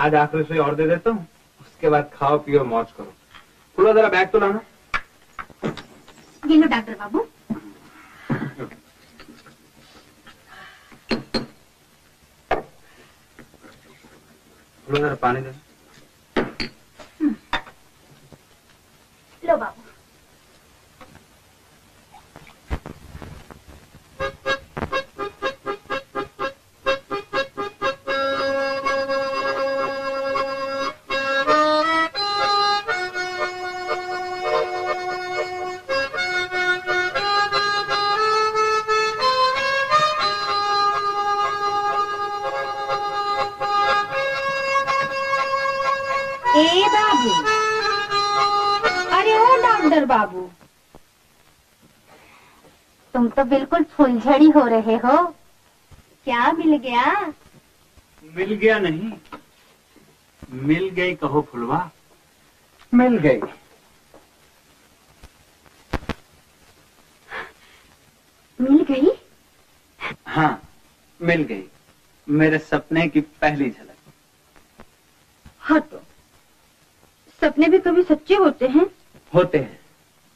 आज आखिरी सुई और दे देता हूँ, उसके बाद खाओ पियो मौज करो। खुलो जरा बैग तो लाना। ये लो डॉक्टर बाबू। खुलो जरा पानी दे। लो बाबू। ए बाबू, अरे ओ डॉक्टर बाबू, तुम तो बिल्कुल फुलझड़ी हो रहे हो। क्या मिल गया? मिल गया नहीं, मिल गई कहो फुलवा, मिल गई। मिल गई? हाँ मिल गई, मेरे सपने की पहली झलक। हाँ तो सपने भी कभी सच्चे होते हैं? होते हैं।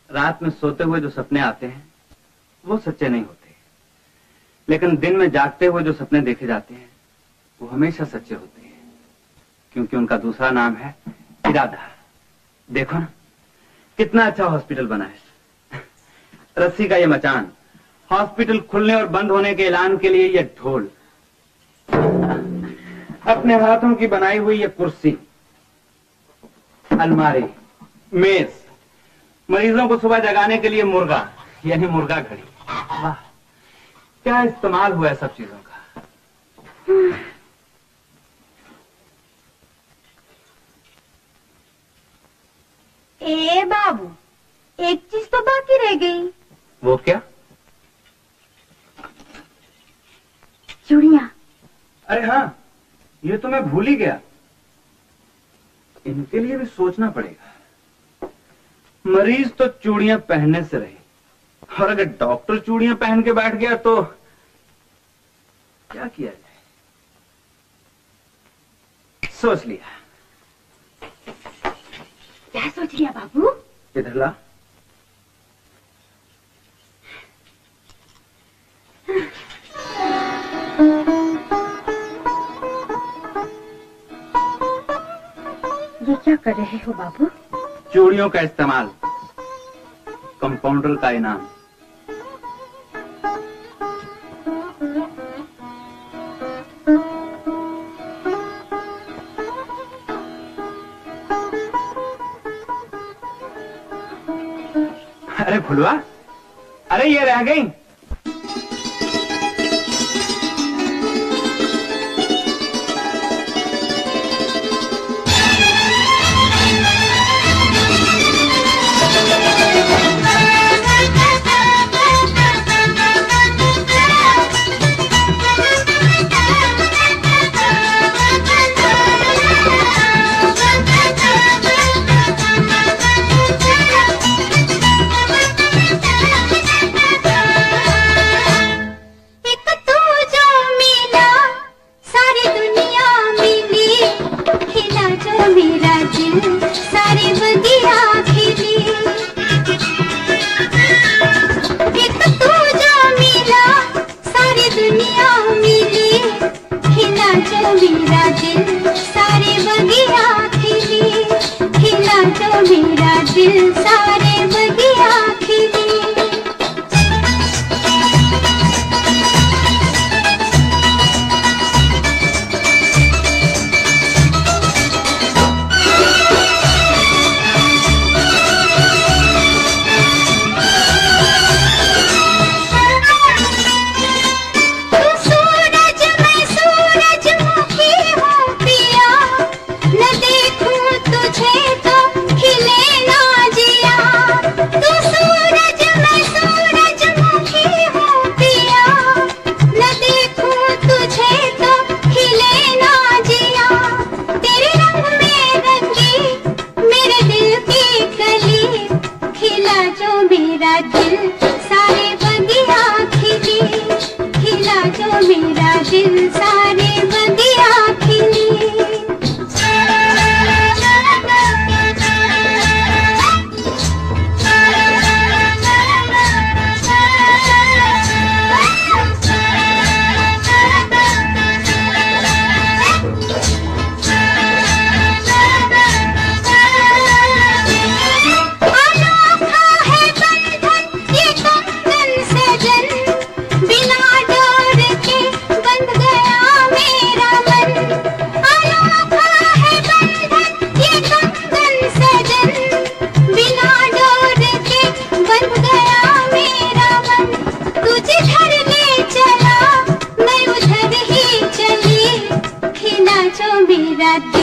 रात में सोते हुए जो सपने आते हैं वो सच्चे नहीं होते, लेकिन दिन में जागते हुए जो सपने देखे जाते हैं वो हमेशा सच्चे होते हैं, क्योंकि उनका दूसरा नाम है इरादा। देखो ना कितना अच्छा हॉस्पिटल बना है। रस्सी का ये मचान, हॉस्पिटल खुलने और बंद होने के ऐलान के लिए ये ढोल, अपने हाथों की बनाई हुई ये कुर्सी, अलमारी, मेज, मरीजों को सुबह जगाने के लिए मुर्गा यानी मुर्गा घड़ी। वाह क्या इस्तेमाल हुआ है सब चीजों का। ए बाबू, एक चीज तो बाकी रह गई। वो क्या? चूड़ियां। अरे हाँ, ये तो मैं भूल ही गया। इनके लिए भी सोचना पड़ेगा। मरीज तो चूड़ियां पहनने से रहे, और अगर डॉक्टर चूड़ियां पहन के बैठ गया तो क्या किया जाए? सोच लिया। क्या सोच लिया बाबू? इधर ला। ये क्या कर रहे हो बाबू? चूड़ियों का इस्तेमाल, कंपाउंडर का इनाम। अरे फुलवा, अरे ये रह गई।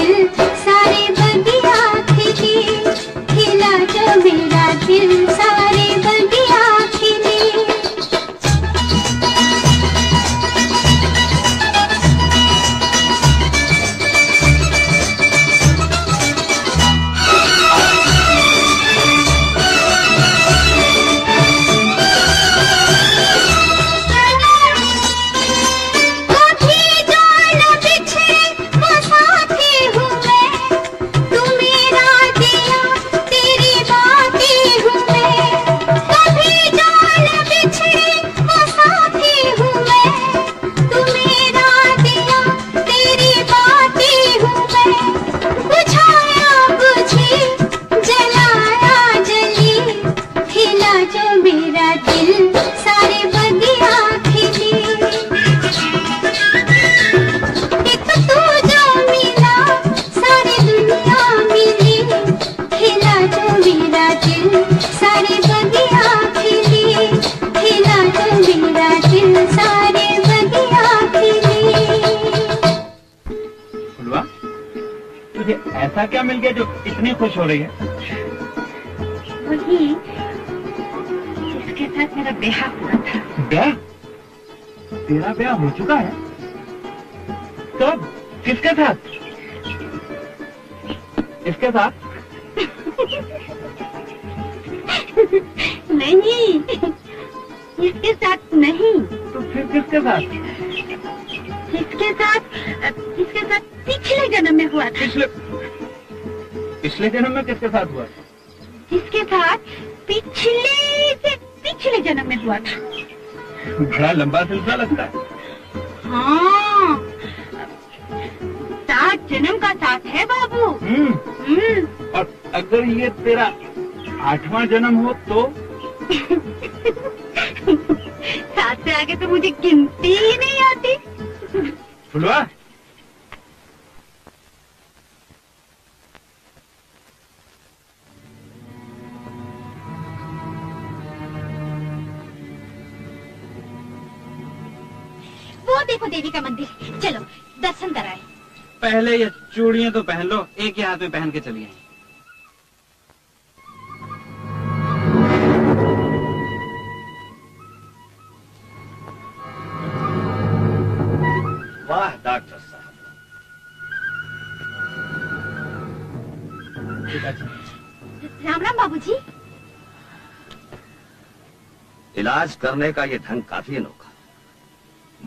दिल सारे बगिया खिली, खिला जो मेरा दिल सारे बगिया खिली। ऐसा क्या मिल गया जो इतनी खुश हो रही है? वही जिसके साथ मेरा ब्याह हुआ था। ब्याह? तेरा ब्याह हो चुका है? कब? किसके साथ? इसके साथ? नहीं, इसके साथ नहीं। तो फिर किसके साथ? इसके साथ पिछले जन्म में हुआ था। पिछले जन्म में किसके साथ हुआ? जिसके साथ पिछले जन्म में हुआ था। बड़ा लंबा सिलसिला लगता है। हाँ, 7 जन्म का साथ है बाबू। और अगर ये तेरा 8वां जन्म हो तो? 7 से आगे तो मुझे गिनती ही नहीं आती। फुलवा, वो देखो देवी का मंदिर, चलो दर्शन कराए। पहले ये चूड़ियां तो पहन लो, एक ही हाथ में पहन के चलिए। वाह डॉक्टर साहब। राम राम बाबूजी। इलाज करने का ये ढंग काफी अनोखा,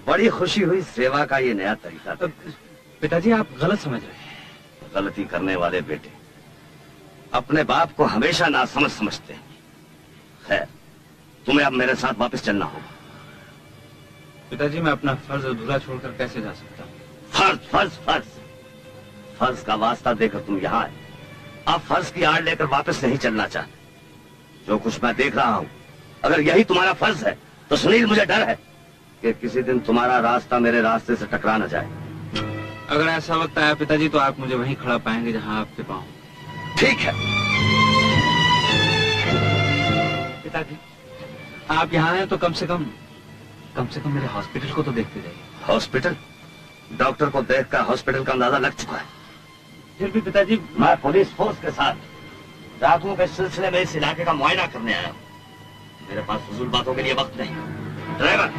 बड़ी खुशी हुई। सेवा का ये नया तरीका। पिताजी आप गलत समझ रहे हैं। गलती करने वाले बेटे अपने बाप को हमेशा नासमझ समझते हैं। खैर, तुम्हें अब मेरे साथ वापस चलना होगा। पिताजी मैं अपना फर्ज अधूरा छोड़कर कैसे जा सकता हूँ? फर्ज फर्ज फर्ज फर्ज का वास्ता देकर तुम यहाँ आए। अब फर्ज की आड़ लेकर वापस नहीं चलना चाहते। जो कुछ मैं देख रहा हूँ, अगर यही तुम्हारा फर्ज है तो सुनील, मुझे डर है कि किसी दिन तुम्हारा रास्ता मेरे रास्ते से टकरा न जाए। अगर ऐसा वक्त आया पिताजी तो आप मुझे वहीं खड़ा पाएंगे जहाँ आपके पाँव। ठीक है पिताजी, आप यहाँ हैं तो कम से कम मेरे हॉस्पिटल को तो देखते जाइए। हॉस्पिटल? डॉक्टर को देखकर हॉस्पिटल का अंदाजा लग चुका है। फिर भी पिताजी, मैं पुलिस फोर्स के साथ डाकुओं के सिलसिले में इस इलाके का मुआयना करने आया हूँ। मेरे पास फजूल बातों के लिए वक्त नहीं। ड्राइवर,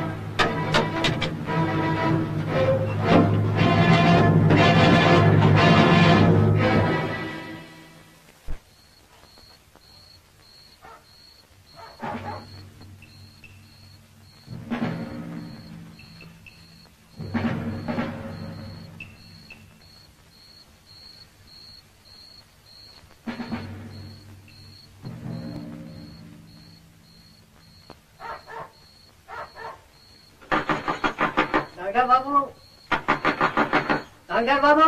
बाबू, डॉक्टर बाबू,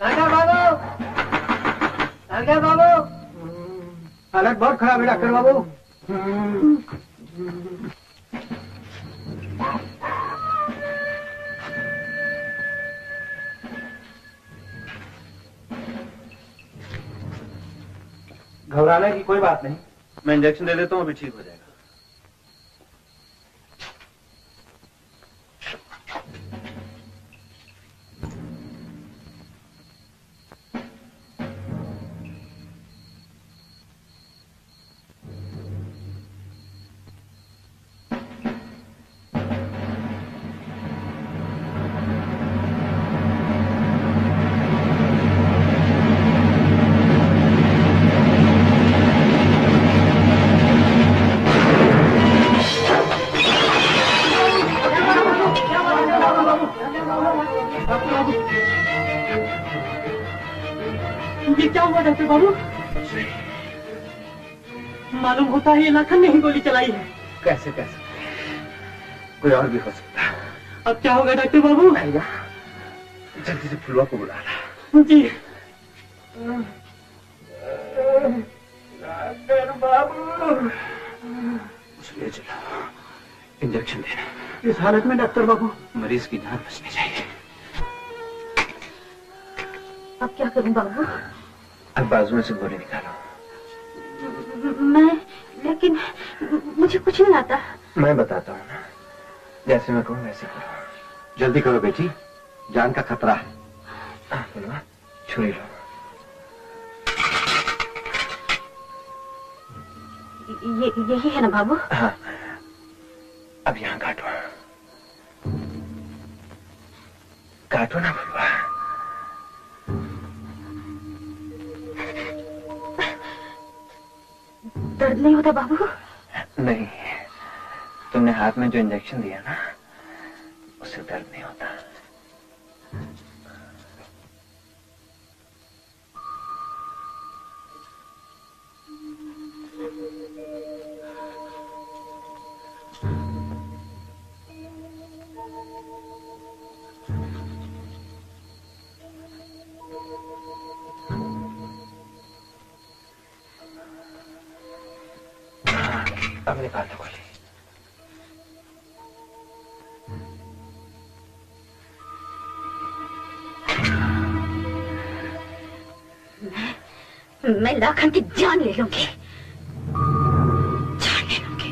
डॉक्टर बाबू, डॉक्टर बाबू, हालत बहुत खराब है डॉक्टर बाबू। घबराने की कोई बात नहीं, मैं इंजेक्शन दे देता हूँ, अभी ठीक हो जाएगा। ये क्या हुआ डॉक्टर बाबू? मालूम होता है ये लाखन ने ही गोली चलाई है। कैसे कह सकते हैं, कोई और भी हो सकता है। अब क्या होगा डॉक्टर बाबू? जल्दी से फुलवा को बुला ला। जी। डॉक्टर बाबू, उसे ले चलो, इंजेक्शन देना। इस हालत में डॉक्टर बाबू? मरीज की जान बचनी चाहिए। अब क्या करूं बाबू? अब बाजू में से गोली निकालो। लेकिन मुझे कुछ नहीं आता। मैं बताता हूँ ना, जैसे मैं कहूँ वैसे करो। जल्दी करो बेटी, जान का खतरा है। फुलवा, छुरी लो। यही है ना बाबू? हाँ, अब यहाँ काटो, काटो ना फुलवा। दर्द नहीं होता बाबू? नहीं, तुमने हाथ में जो इंजेक्शन दिया ना, उससे दर्द नहीं होता। अब निकाल दो गोली। मैं लाखन की जान ले लूंगी, जान ले लूंगी।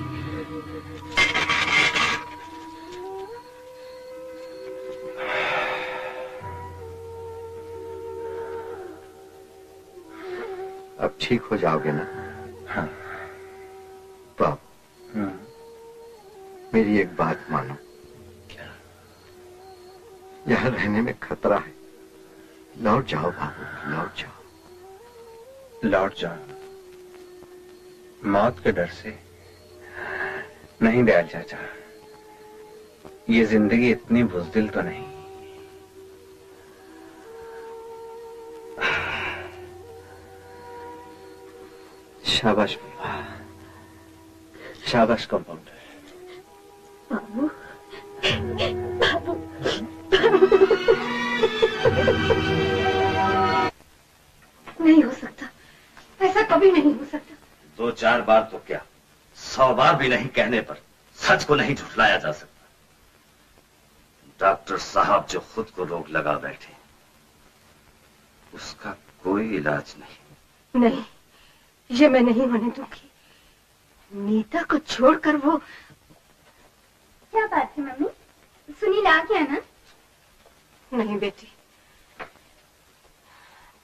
अब ठीक हो जाओगे ना? हाँ। तो अब मेरी एक बात मानो। क्या? यहाँ रहने में खतरा है। लौट जाओ बाबू, लौट जाओ। लौट जाओ? मौत के डर से? नहीं दयाल चाचा, ये जिंदगी इतनी बुज़दिल तो नहीं। शाबाश बुलवा, शाबाश कंपाउंडर। बाबू, बाबू, नहीं हो सकता, ऐसा कभी नहीं हो सकता। 2-4 बार तो क्या, 100 बार भी नहीं कहने पर सच को नहीं झुठलाया जा सकता। डॉक्टर साहब जो खुद को रोग लगा बैठे, उसका कोई इलाज नहीं। नहीं, ये मैं नहीं होने दूंगी। नीता को छोड़कर वो। क्या बात है मम्मी, सुनील आ गया ना? नहीं बेटी,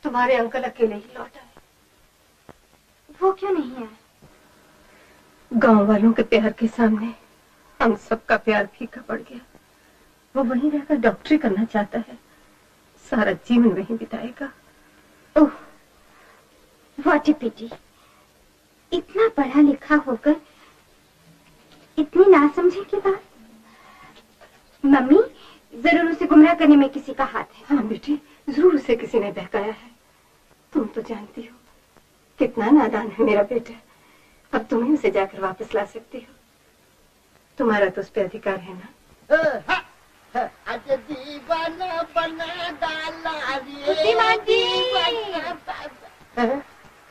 तुम्हारे अंकल अकेले ही लौट आए। वो क्यों नहीं आया? गांव वालों के प्यार के सामने हम सबका प्यार फीका पड़ गया। वो वहीं रहकर डॉक्टरी करना चाहता है, सारा जीवन वहीं बिताएगा। ओह, व्हाट ए पिटी। इतना पढ़ा लिखा होकर इतनी नासमझी की बात। मम्मी, जरूर उसे गुमराह करने में किसी का हाथ है। हाँ बेटी, जरूर उसे किसी ने बहकाया है। तुम तो जानती हो कितना नादान है मेरा बेटा। अब तुम ही उसे जाकर वापस ला सकती हो। तुम्हारा तो उस पर अधिकार है ना। दीवाना बना डाला रे बुद्धिमान जी।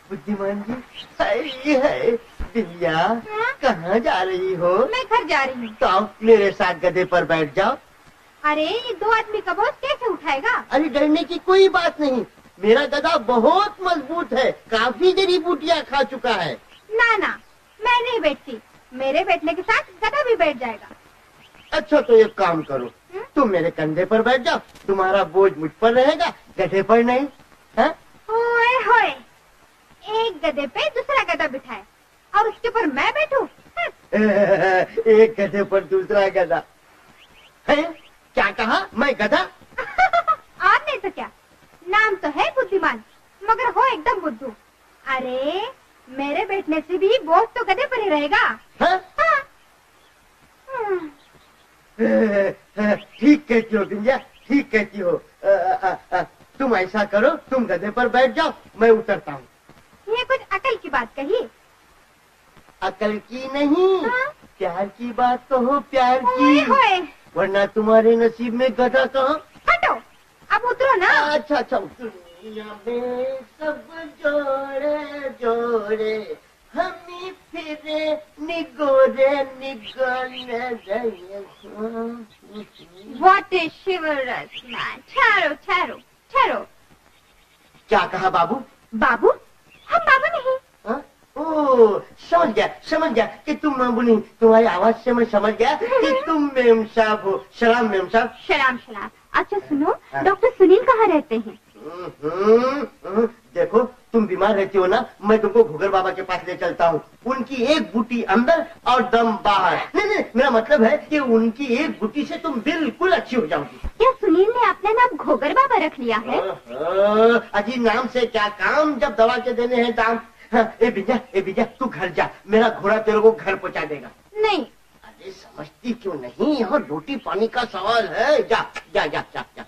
बुद्धिमान जी, है दिव्या, कहाँ जा रही हो? मैं घर जा रही हूँ। तो आओ मेरे साथ गधे पर बैठ जाओ। अरे, ये 2 आदमी का बोझ कैसे उठाएगा? अरे डरने की कोई बात नहीं, मेरा गधा बहुत मजबूत है, काफी जड़ी बूटियाँ खा चुका है। ना ना, मैं नहीं बैठती। मेरे बैठने के साथ गधा भी बैठ जाएगा। अच्छा तो एक काम करो, तुम मेरे कंधे पर बैठ जाओ, तुम्हारा बोझ मुझ पर रहेगा, गधे पर नहीं। है? ओए होए, एक गधे पे दूसरा गधा बिठाए और उसके ऊपर मैं बैठूं? एक गधे पर दूसरा गधा है? क्या कहा? मैं गधा? और नहीं तो क्या, नाम तो है बुद्धिमान, मगर हो एकदम बुद्धू। अरे, मेरे बैठने से भी बोझ तो गधे पर ही रहेगा। हाँ? ठीक कहती हो दिव्या, ठीक कहती हो। तुम ऐसा करो, तुम गधे पर बैठ जाओ, मैं उतरता हूँ। ये कुछ अकल की बात कही। अकल की नहीं, हाँ? प्यार की बात कहो, प्यार की। होए। वरना तुम्हारे नसीब में गधा कहाँ। हटो, अब उतरो ना। अच्छा अच्छा, दुनिया में सब जोड़े जोड़े हमी फिरे निगोरे निगोरे। What a chivalrous man. ठहरो ठहरो ठहरो। क्या कहा बाबू? बाबू? हम बाबू नहीं। हाँ? ओ, समझ गया कि तुम बाबू नहीं। तुम्हारी आवाज से मैं समझ गया कि तुम मेम साहब हो। सलाम मेम साहब। सलाम सलाम। अच्छा सुनो, डॉक्टर सुनील कहाँ रहते हैं? देखो, तुम बीमार रहती हो ना, मैं तुमको घुगर बाबा के पास ले चलता हूँ। उनकी एक बूटी अंदर और दम बाहर। नहीं, मेरा मतलब है कि उनकी एक बूटी से तुम बिल्कुल अच्छी हो जाओगी। क्या सुनील ने अपना नाम घोगर बाबा रख लिया है? अजी नाम से क्या काम, जब दवा के देने हैं दाम। हाँ, ए बिजा तू घर जा, मेरा घोड़ा तेरे को घर पहुँचा देगा। नहीं। अरे समझती क्यों नहीं, यहाँ रोटी पानी का सवाल है। जा जा जा जा जा।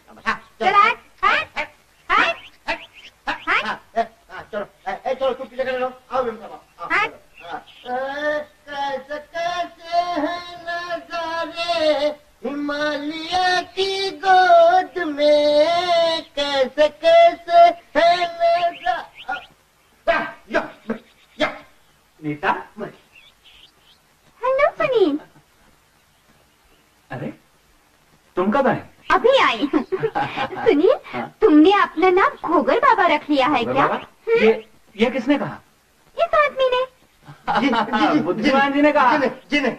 चलो तू पीछे कर लो। आओ मेम साहब। कैसे कैसे है नजारे हिमालय की गोद में, कैसे कैसे है नीता। हेलो सुनील। अरे तुम कब आए? अभी आई। सुनील, तुमने अपना नाम घोगर बाबा रख लिया है क्या? ये किसने कहा? इस आदमी ने। बुद्धिमान जी ने कहा। जिने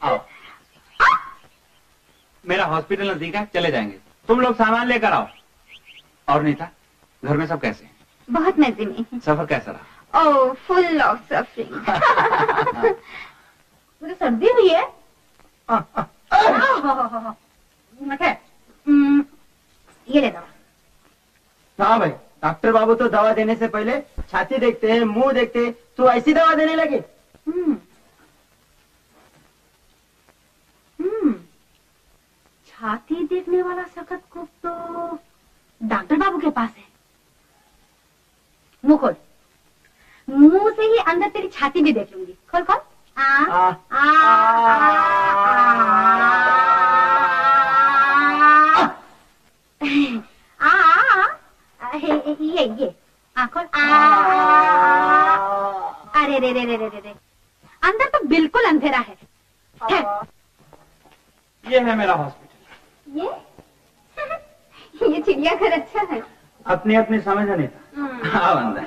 आओ, मेरा हॉस्पिटल नजदीक है, चले जाएंगे। तुम लोग सामान लेकर आओ। और नीता, घर में सब कैसे हैं? बहुत मजे में। सफर कैसा रहा? ओह, फुल ऑफ सफरिंग। मुझे सर्दी हुई है। ये ले दवा। हाँ भाई, डॉक्टर बाबू तो दवा देने से पहले छाती देखते हैं, मुंह देखते हैं, तो ऐसी दवा देने लगे। छाती देखने वाला सखत कुछ तो डॉक्टर बाबू के पास है। मुंह खोल, मुंह से ही अंदर तेरी छाती भी देख लूंगी। खोल खोल। ये खोल। अरे रे रे रे रे रे, अंदर तो बिल्कुल अंधेरा है। ये है मेरा हॉस्पिटल। ये चिड़ियाघर अच्छा है। अपनी अपनी समझ नहीं था। आओ अंदर।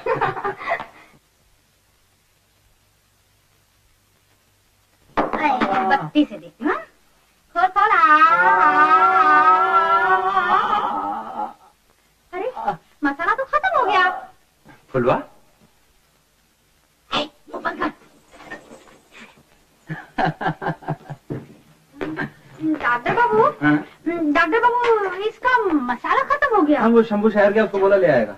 बत्ती से देख। खोल खोल। अरे मसाला तो खत्म हो गया। फुलवा, मुंह बंद कर। डॉक्टर बाबू, डॉक्टर बाबू, इसका मसाला खत्म हो गया। हम वो शंभू शहर गया, उसको बोला ले आएगा।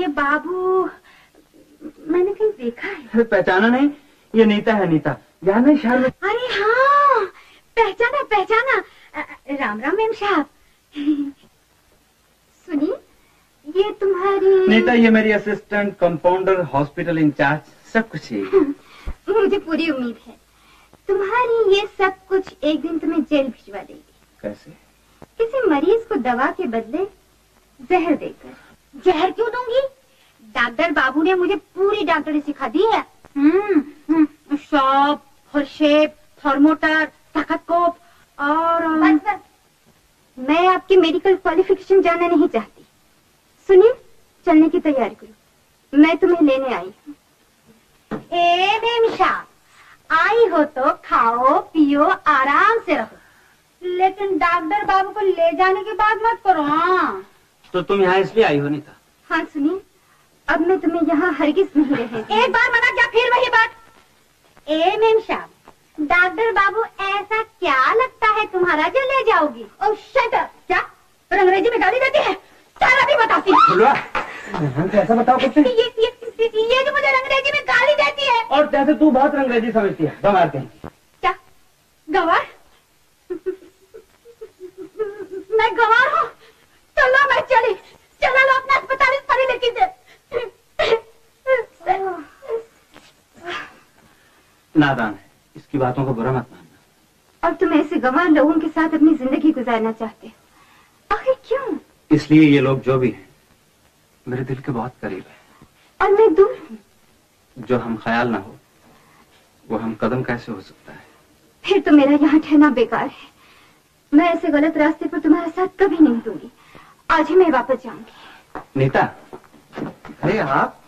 ये बाबू मैंने कहीं देखा है। पहचाना नहीं? ये नीता है, नीता। यहाँ नहीं शहर में। अरे हाँ, पहचाना पहचाना। राम राम मेम साहब। सुनिए, ये तुम्हारी। नीता, ये मेरी असिस्टेंट, कंपाउंडर, हॉस्पिटल इंचार्ज, सब कुछ ही। मुझे पूरी उम्मीद है तुम्हारी ये सब कुछ एक दिन तुम्हें जेल भिजवा देगी। कैसे? किसी मरीज को दवा के बदले जहर देकर। जहर क्यों दूंगी? डॉक्टर बाबू ने मुझे पूरी डॉक्टरी सिखा दी है। शॉप, हॉर्शेप, थर्मोटर, तखतकोप और बस। मैं आपकी मेडिकल क्वालिफिकेशन जानना नहीं चाहती। सुनिए, चलने की तैयारी करो, मैं तुम्हें लेने आई हूँ। ए मेम साहब, आई हो तो खाओ पियो आराम से रहो, लेकिन डॉक्टर बाबू को ले जाने की बात मत करो। हाँ, तो तुम यहाँ इसलिए आई हो नीता? हाँ सुनिए, अब मैं तुम्हें यहाँ हरगिज नहीं रहेगी। एक बार मना क्या फिर वही बात। ए मेम साहब, डॉक्टर बाबू ऐसा क्या लगता है तुम्हारा जो ले जाओगी? ओह शट अप। क्या अंग्रेजी में गाली देती है? सारा भी बताती है। कैसा बताओ कुछ? ये ये जो मुझे अंग्रेजी में गाली देती है। और जैसे तू बहुत अंग्रेजी समझती है, गंवार कहीं। क्या गंवार? मैं गंवार हूँ? चलो मैं चली, चलो लो अपना अस्पताल इस परी लेके दे। नादान है, इसकी बातों को बुरा मत मानना। और तुम ऐसे गंवार लोगों के साथ अपनी जिंदगी गुजारना चाहते हो, आखिर क्यों? इसलिए ये लोग जो भी हैं मेरे दिल के बहुत करीब है। और मैं दूर हूँ। जो हम ख्याल ना हो वो हम कदम कैसे हो सकता है? फिर तो मेरा यहाँ ठहरना बेकार है। मैं ऐसे गलत रास्ते पर तुम्हारा साथ कभी नहीं दूंगी। आज ही मैं वापस जाऊंगी। नीता, अरे आप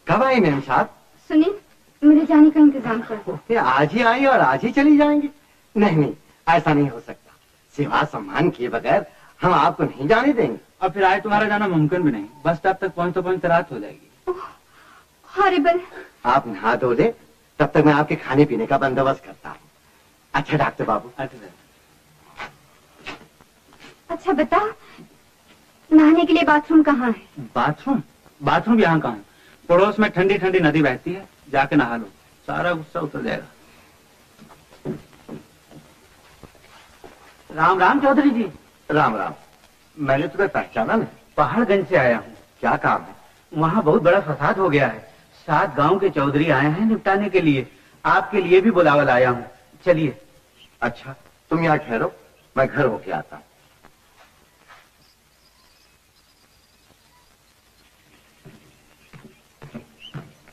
कब आई मैम साहब? सुनील, मेरे जाने का इंतजाम कर दो। ये आज ही आई और आज ही चली जाएंगी? नहीं नहीं, ऐसा नहीं हो सकता। सेवा सम्मान किए बगैर हम आपको नहीं जाने देंगे। और फिर आए तुम्हारा जाना मुमकिन भी नहीं। बस स्टॉप तक पहुंचते रात हो जाएगी। हॉरिबल। आप नहा धो ले, तब तक मैं आपके खाने पीने का बंदोबस्त करता हूँ। अच्छा डॉक्टर बाबू। अच्छा बताओ, नहाने के लिए बाथरूम कहाँ है? बाथरूम? बाथरूम यहाँ कहाँ? पड़ोस में ठंडी ठंडी नदी बहती है, जाके नहा लो, सारा गुस्सा उतर जाएगा। राम राम चौधरी जी। राम राम। मैंने तुम्हें पहचाना नहीं। पहाड़गंज से आया हूँ। क्या काम है? वहाँ बहुत बड़ा फसाद हो गया है। 7 गांव के चौधरी आए हैं निपटाने के लिए। आपके लिए भी बुलावा लाया हूँ, चलिए। अच्छा, तुम यहाँ ठहरो, मैं घर होके आता हूँ।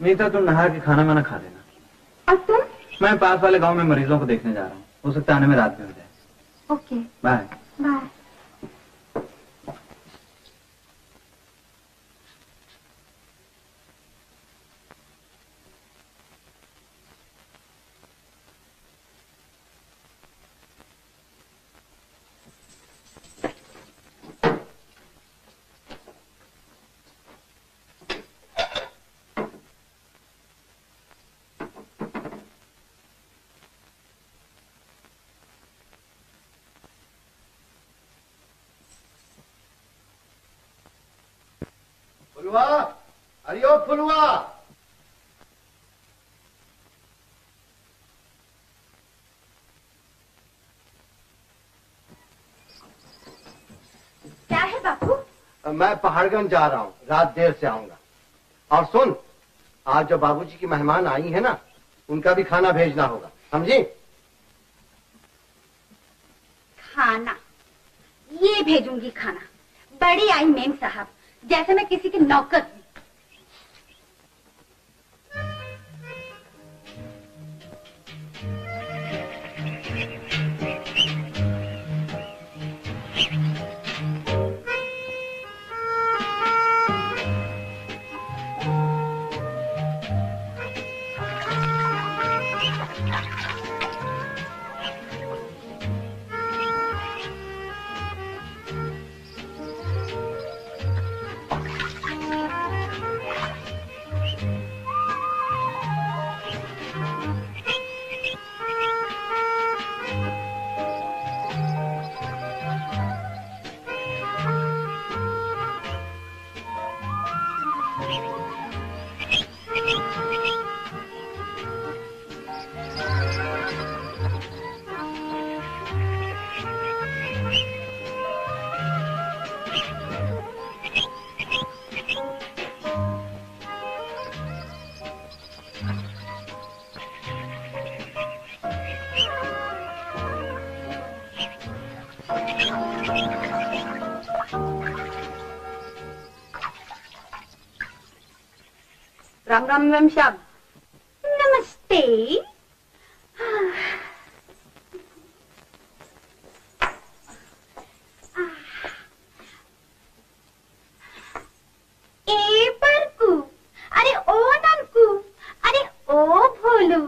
नीता, तुम नहा के खाना वाना खा लेना। और तुम? मैं पास वाले गांव में मरीजों को देखने जा रहा हूँ, हो सकता है आने में रात भी हो जाए। Okay, bye bye. फुलवा, अरियो फुलवा। क्या है बापू? मैं पहाड़गंज जा रहा हूँ, रात देर से आऊंगा। और सुन, आज जो बाबूजी की मेहमान आई है ना, उनका भी खाना भेजना होगा, समझी? खाना? ये भेजूंगी खाना। बड़ी आई मेम साहब, जैसे मैं किसी के नौकर हूँ। राम राम मैम साहब। नमस्ते। ए परकू, अरे ओ ननकू, अरे ओ भोलू।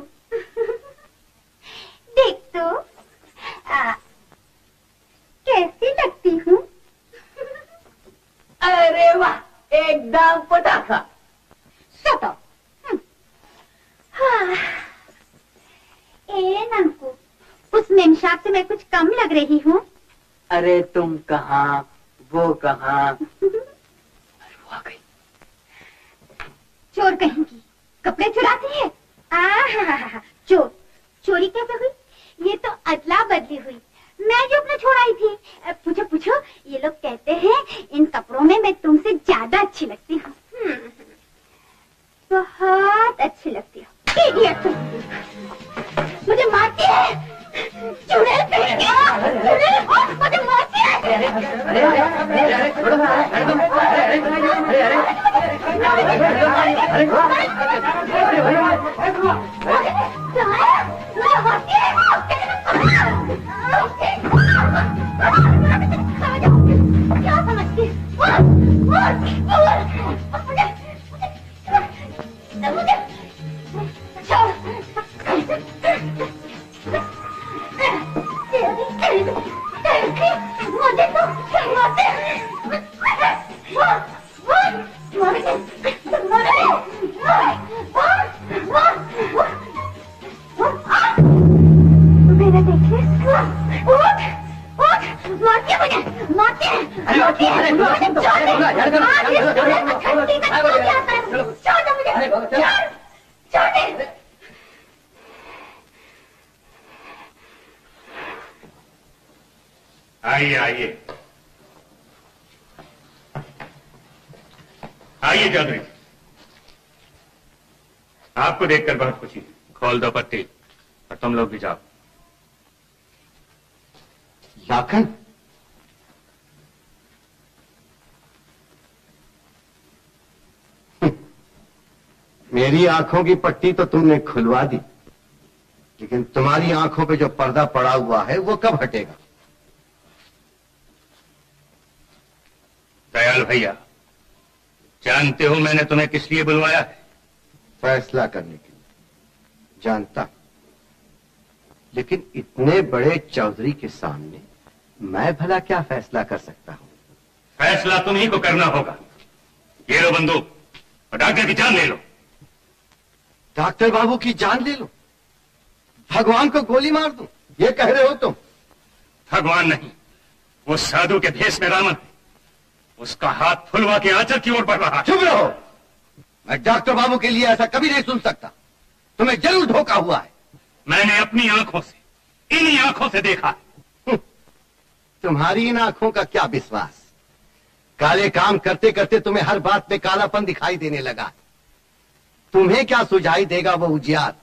देख तो कैसी लगती हूँ? अरे वाह, एकदम पटाखा। सतो। हाँ। ए ननकू, उस मेमसाब से मैं कुछ कम लग रही हूँ? अरे तुम कहाँ, वो कहाँ। अरे वो आ गई। चोर कहेंगी, कपड़े चुराती है। चोर, चोरी कैसे हुई? ये तो अदला बदली हुई। मैं जो अपना छोड़ आई थी। पूछो पूछो, ये लोग कहते हैं इन कपड़ों में मैं तुमसे ज्यादा अच्छी लगती हूँ। बहुत अच्छी लगती हो। इडियट तुम, मुझे मारती है। चुड़ैल कहेंगे, मुझे मारती क्या समझती? मुझे तो मेरा देखिए, मारती मुझे, मारती आइए आइए आइए चौधरी, आपको देखकर बहुत खुशी। खोल दो पट्टी और तुम लोग भी जाओ। लाखन, मेरी आंखों की पट्टी तो तुमने खुलवा दी, लेकिन तुम्हारी आंखों पे जो पर्दा पड़ा हुआ है वो कब हटेगा? दयाल भैया, जानते हो मैंने तुम्हें किस लिए बुलवाया है? फैसला करने के लिए। जानता, लेकिन इतने बड़े चौधरी के सामने मैं भला क्या फैसला कर सकता हूं? फैसला तुम्ही को करना होगा। ये लो बंदूक और डॉक्टर की जान ले लो। डॉक्टर बाबू की जान ले लो? भगवान को गोली मार दूं, ये कह रहे हो तुम? भगवान नहीं, वो साधु के भेष में रावण है। उसका हाथ फुलवा के आंचल की ओर बढ़ रहा है। चुप रहो, मैं डॉक्टर बाबू के लिए ऐसा कभी नहीं सुन सकता। तुम्हें जरूर धोखा हुआ है। मैंने अपनी आंखों से, इन्हीं आंखों से देखा है। तुम्हारी इन आंखों का क्या विश्वास? काले काम करते करते तुम्हें हर बात में कालापन दिखाई देने लगा। तुम्हें क्या सुझाई देगा वो उजियार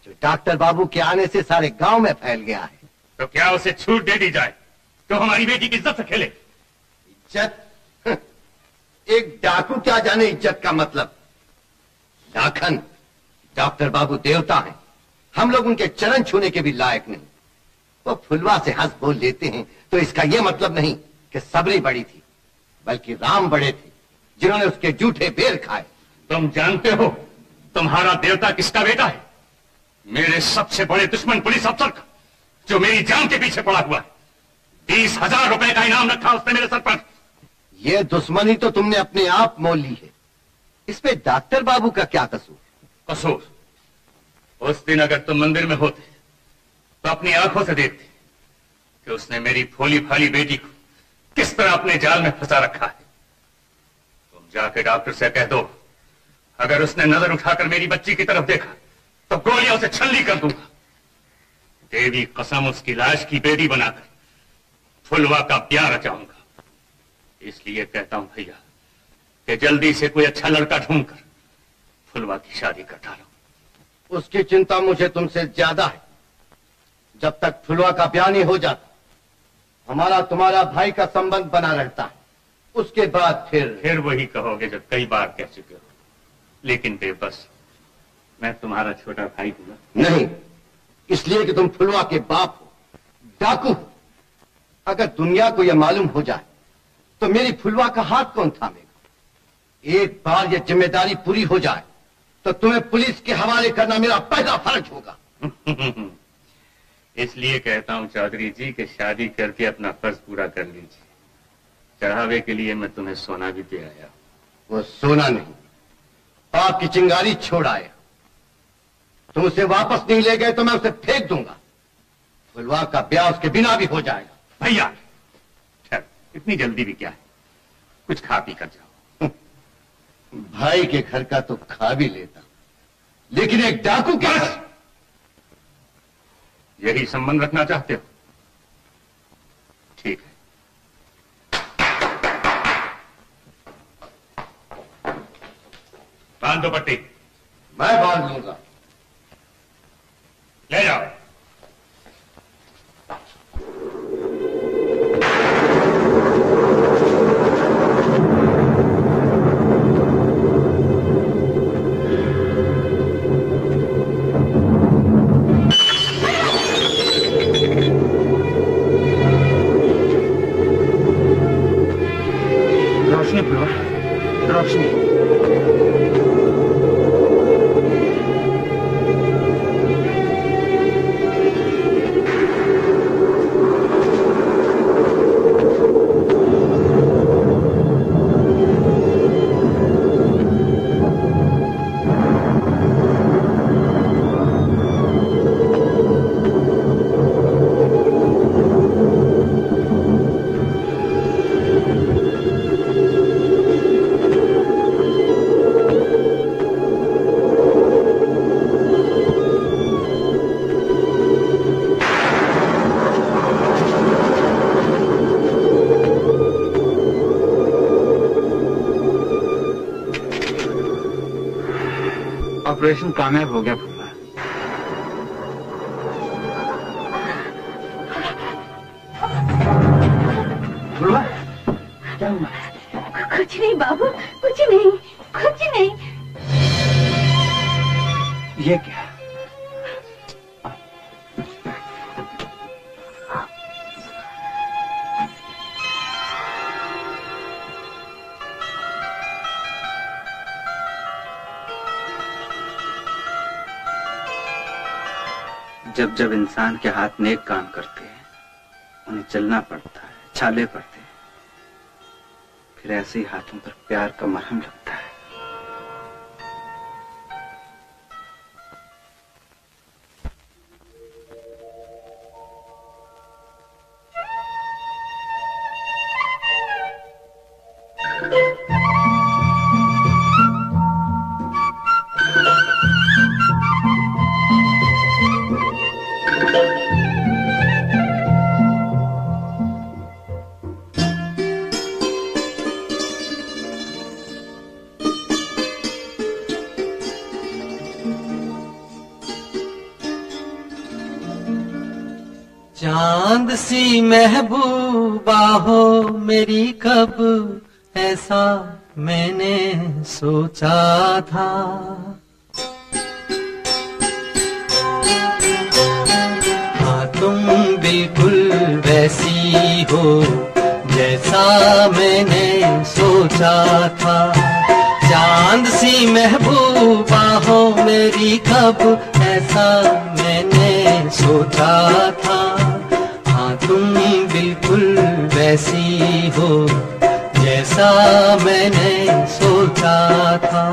जो डॉक्टर बाबू के आने से सारे गांव में फैल गया है? तो क्या उसे छूट दे दी जाए तो हमारी बेटी की इज्जत से खेले? इज्जत? एक डाकू क्या जाने इज्जत का मतलब। लाखन, डॉक्टर बाबू देवता हैं, हम लोग उनके चरण छूने के भी लायक नहीं। वो फुलवा से हंस बोल लेते हैं तो इसका यह मतलब नहीं कि सबरी बड़ी थी, बल्कि राम बड़े थे जिन्होंने उसके जूठे बेर खाए। तुम जानते हो तुम्हारा देवता किसका बेटा है? मेरे सबसे बड़े दुश्मन पुलिस अफसर का, जो मेरी जान के पीछे पड़ा हुआ है। 20,000 रुपए का इनाम रखा उसने मेरे सर पर। यह दुश्मनी तो तुमने अपने आप मोल ली है, इसमें डॉक्टर बाबू का क्या कसूर? कसूर? उस दिन अगर तुम मंदिर में होते तो अपनी आंखों से देखते कि उसने मेरी भोली भाली बेटी को किस तरह अपने जाल में फंसा रखा है। तुम जाके डॉक्टर से कह दो, अगर उसने नजर उठाकर मेरी बच्ची की तरफ देखा तो गोलियों से छल्ली कर दूंगा। देवी कसम उसकी लाश की बेटी बनाकर फुलवा का ब्याह रचाऊंगा। इसलिए कहता हूं भैया कि जल्दी से कोई अच्छा लड़का ढूंढकर फुलवा की शादी कर डालो। उसकी चिंता मुझे तुमसे ज्यादा है। जब तक फुलवा का ब्याह नहीं हो जाता, हमारा तुम्हारा भाई का संबंध बना रहता है। उसके बाद फिर वही कहोगे जो कई बार कह चुके हो। लेकिन बेबस, मैं तुम्हारा छोटा भाई हूं। नहीं, इसलिए कि तुम फुलवा के बाप हो, डाकू हो। अगर दुनिया को यह मालूम हो जाए तो मेरी फुलवा का हाथ कौन थामेगा? एक बार यह जिम्मेदारी पूरी हो जाए तो तुम्हें पुलिस के हवाले करना मेरा पहला फर्ज होगा। इसलिए कहता हूं चौधरी जी कि शादी करके अपना फर्ज पूरा कर लीजिए। चढ़ावे के लिए मैं तुम्हें सोना भी दे आया। वो सोना नहीं, आपकी चिंगारी छोड़ आया। तुम उसे वापस नहीं ले गए तो मैं उसे फेंक दूंगा। फुलवा का ब्याह उसके बिना भी हो जाएगा। भैया, इतनी जल्दी भी क्या है? कुछ खा पी कर जाओ। भाई के घर का तो खा भी लेता, लेकिन एक डाकू क्या? यही संबंध रखना चाहते हो? ठीक है। बांध दो पट्टी। मैं बांध लूंगा। ले जाओ। रोशनी बुलवा, रोशनी। ऑपरेशन कामयाब हो गया फूफा। फूफा क्या हुआ? कुछ नहीं बाबू, कुछ नहीं, कुछ नहीं। ये क्या? जब जब इंसान के हाथ नेक काम करते हैं, उन्हें चलना पड़ता है, छाले पड़ते हैं, फिर ऐसे ही हाथों पर प्यार का मरहम लगता है। चांद सी महबूबा हो मेरी, कब ऐसा मैंने सोचा था। हाँ तुम बिल्कुल वैसी हो जैसा मैंने सोचा था। चांद सी महबूबा हो मेरी, कब ऐसा मैंने सोचा था। हाँ तुम बिल्कुल वैसी हो जैसा मैंने सोचा था।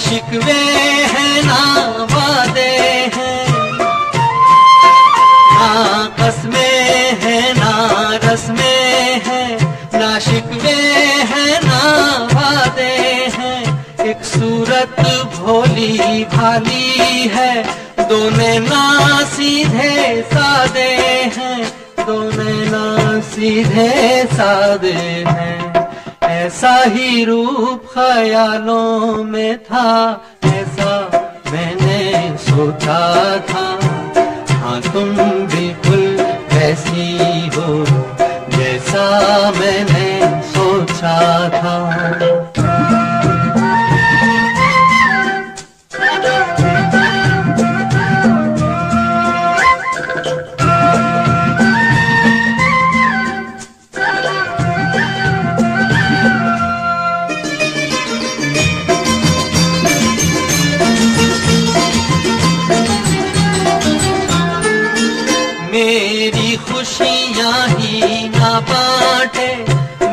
शिकवे हैं ना वादे हैं, ना कसमें हैं ना रस्में हैं, ना शिकवे हैं ना वादे हैं। एक सूरत भोली भाली है, दोनों ना सीधे सादे हैं, दोनों ना सीधे सादे हैं। ऐसा ही रूप ख्यालों में था, ऐसा मैंने सोचा था। हाँ तुम बिल्कुल वैसी हो जैसा मैंने सोचा था। मेरी खुशियाँ ही ना बांटे,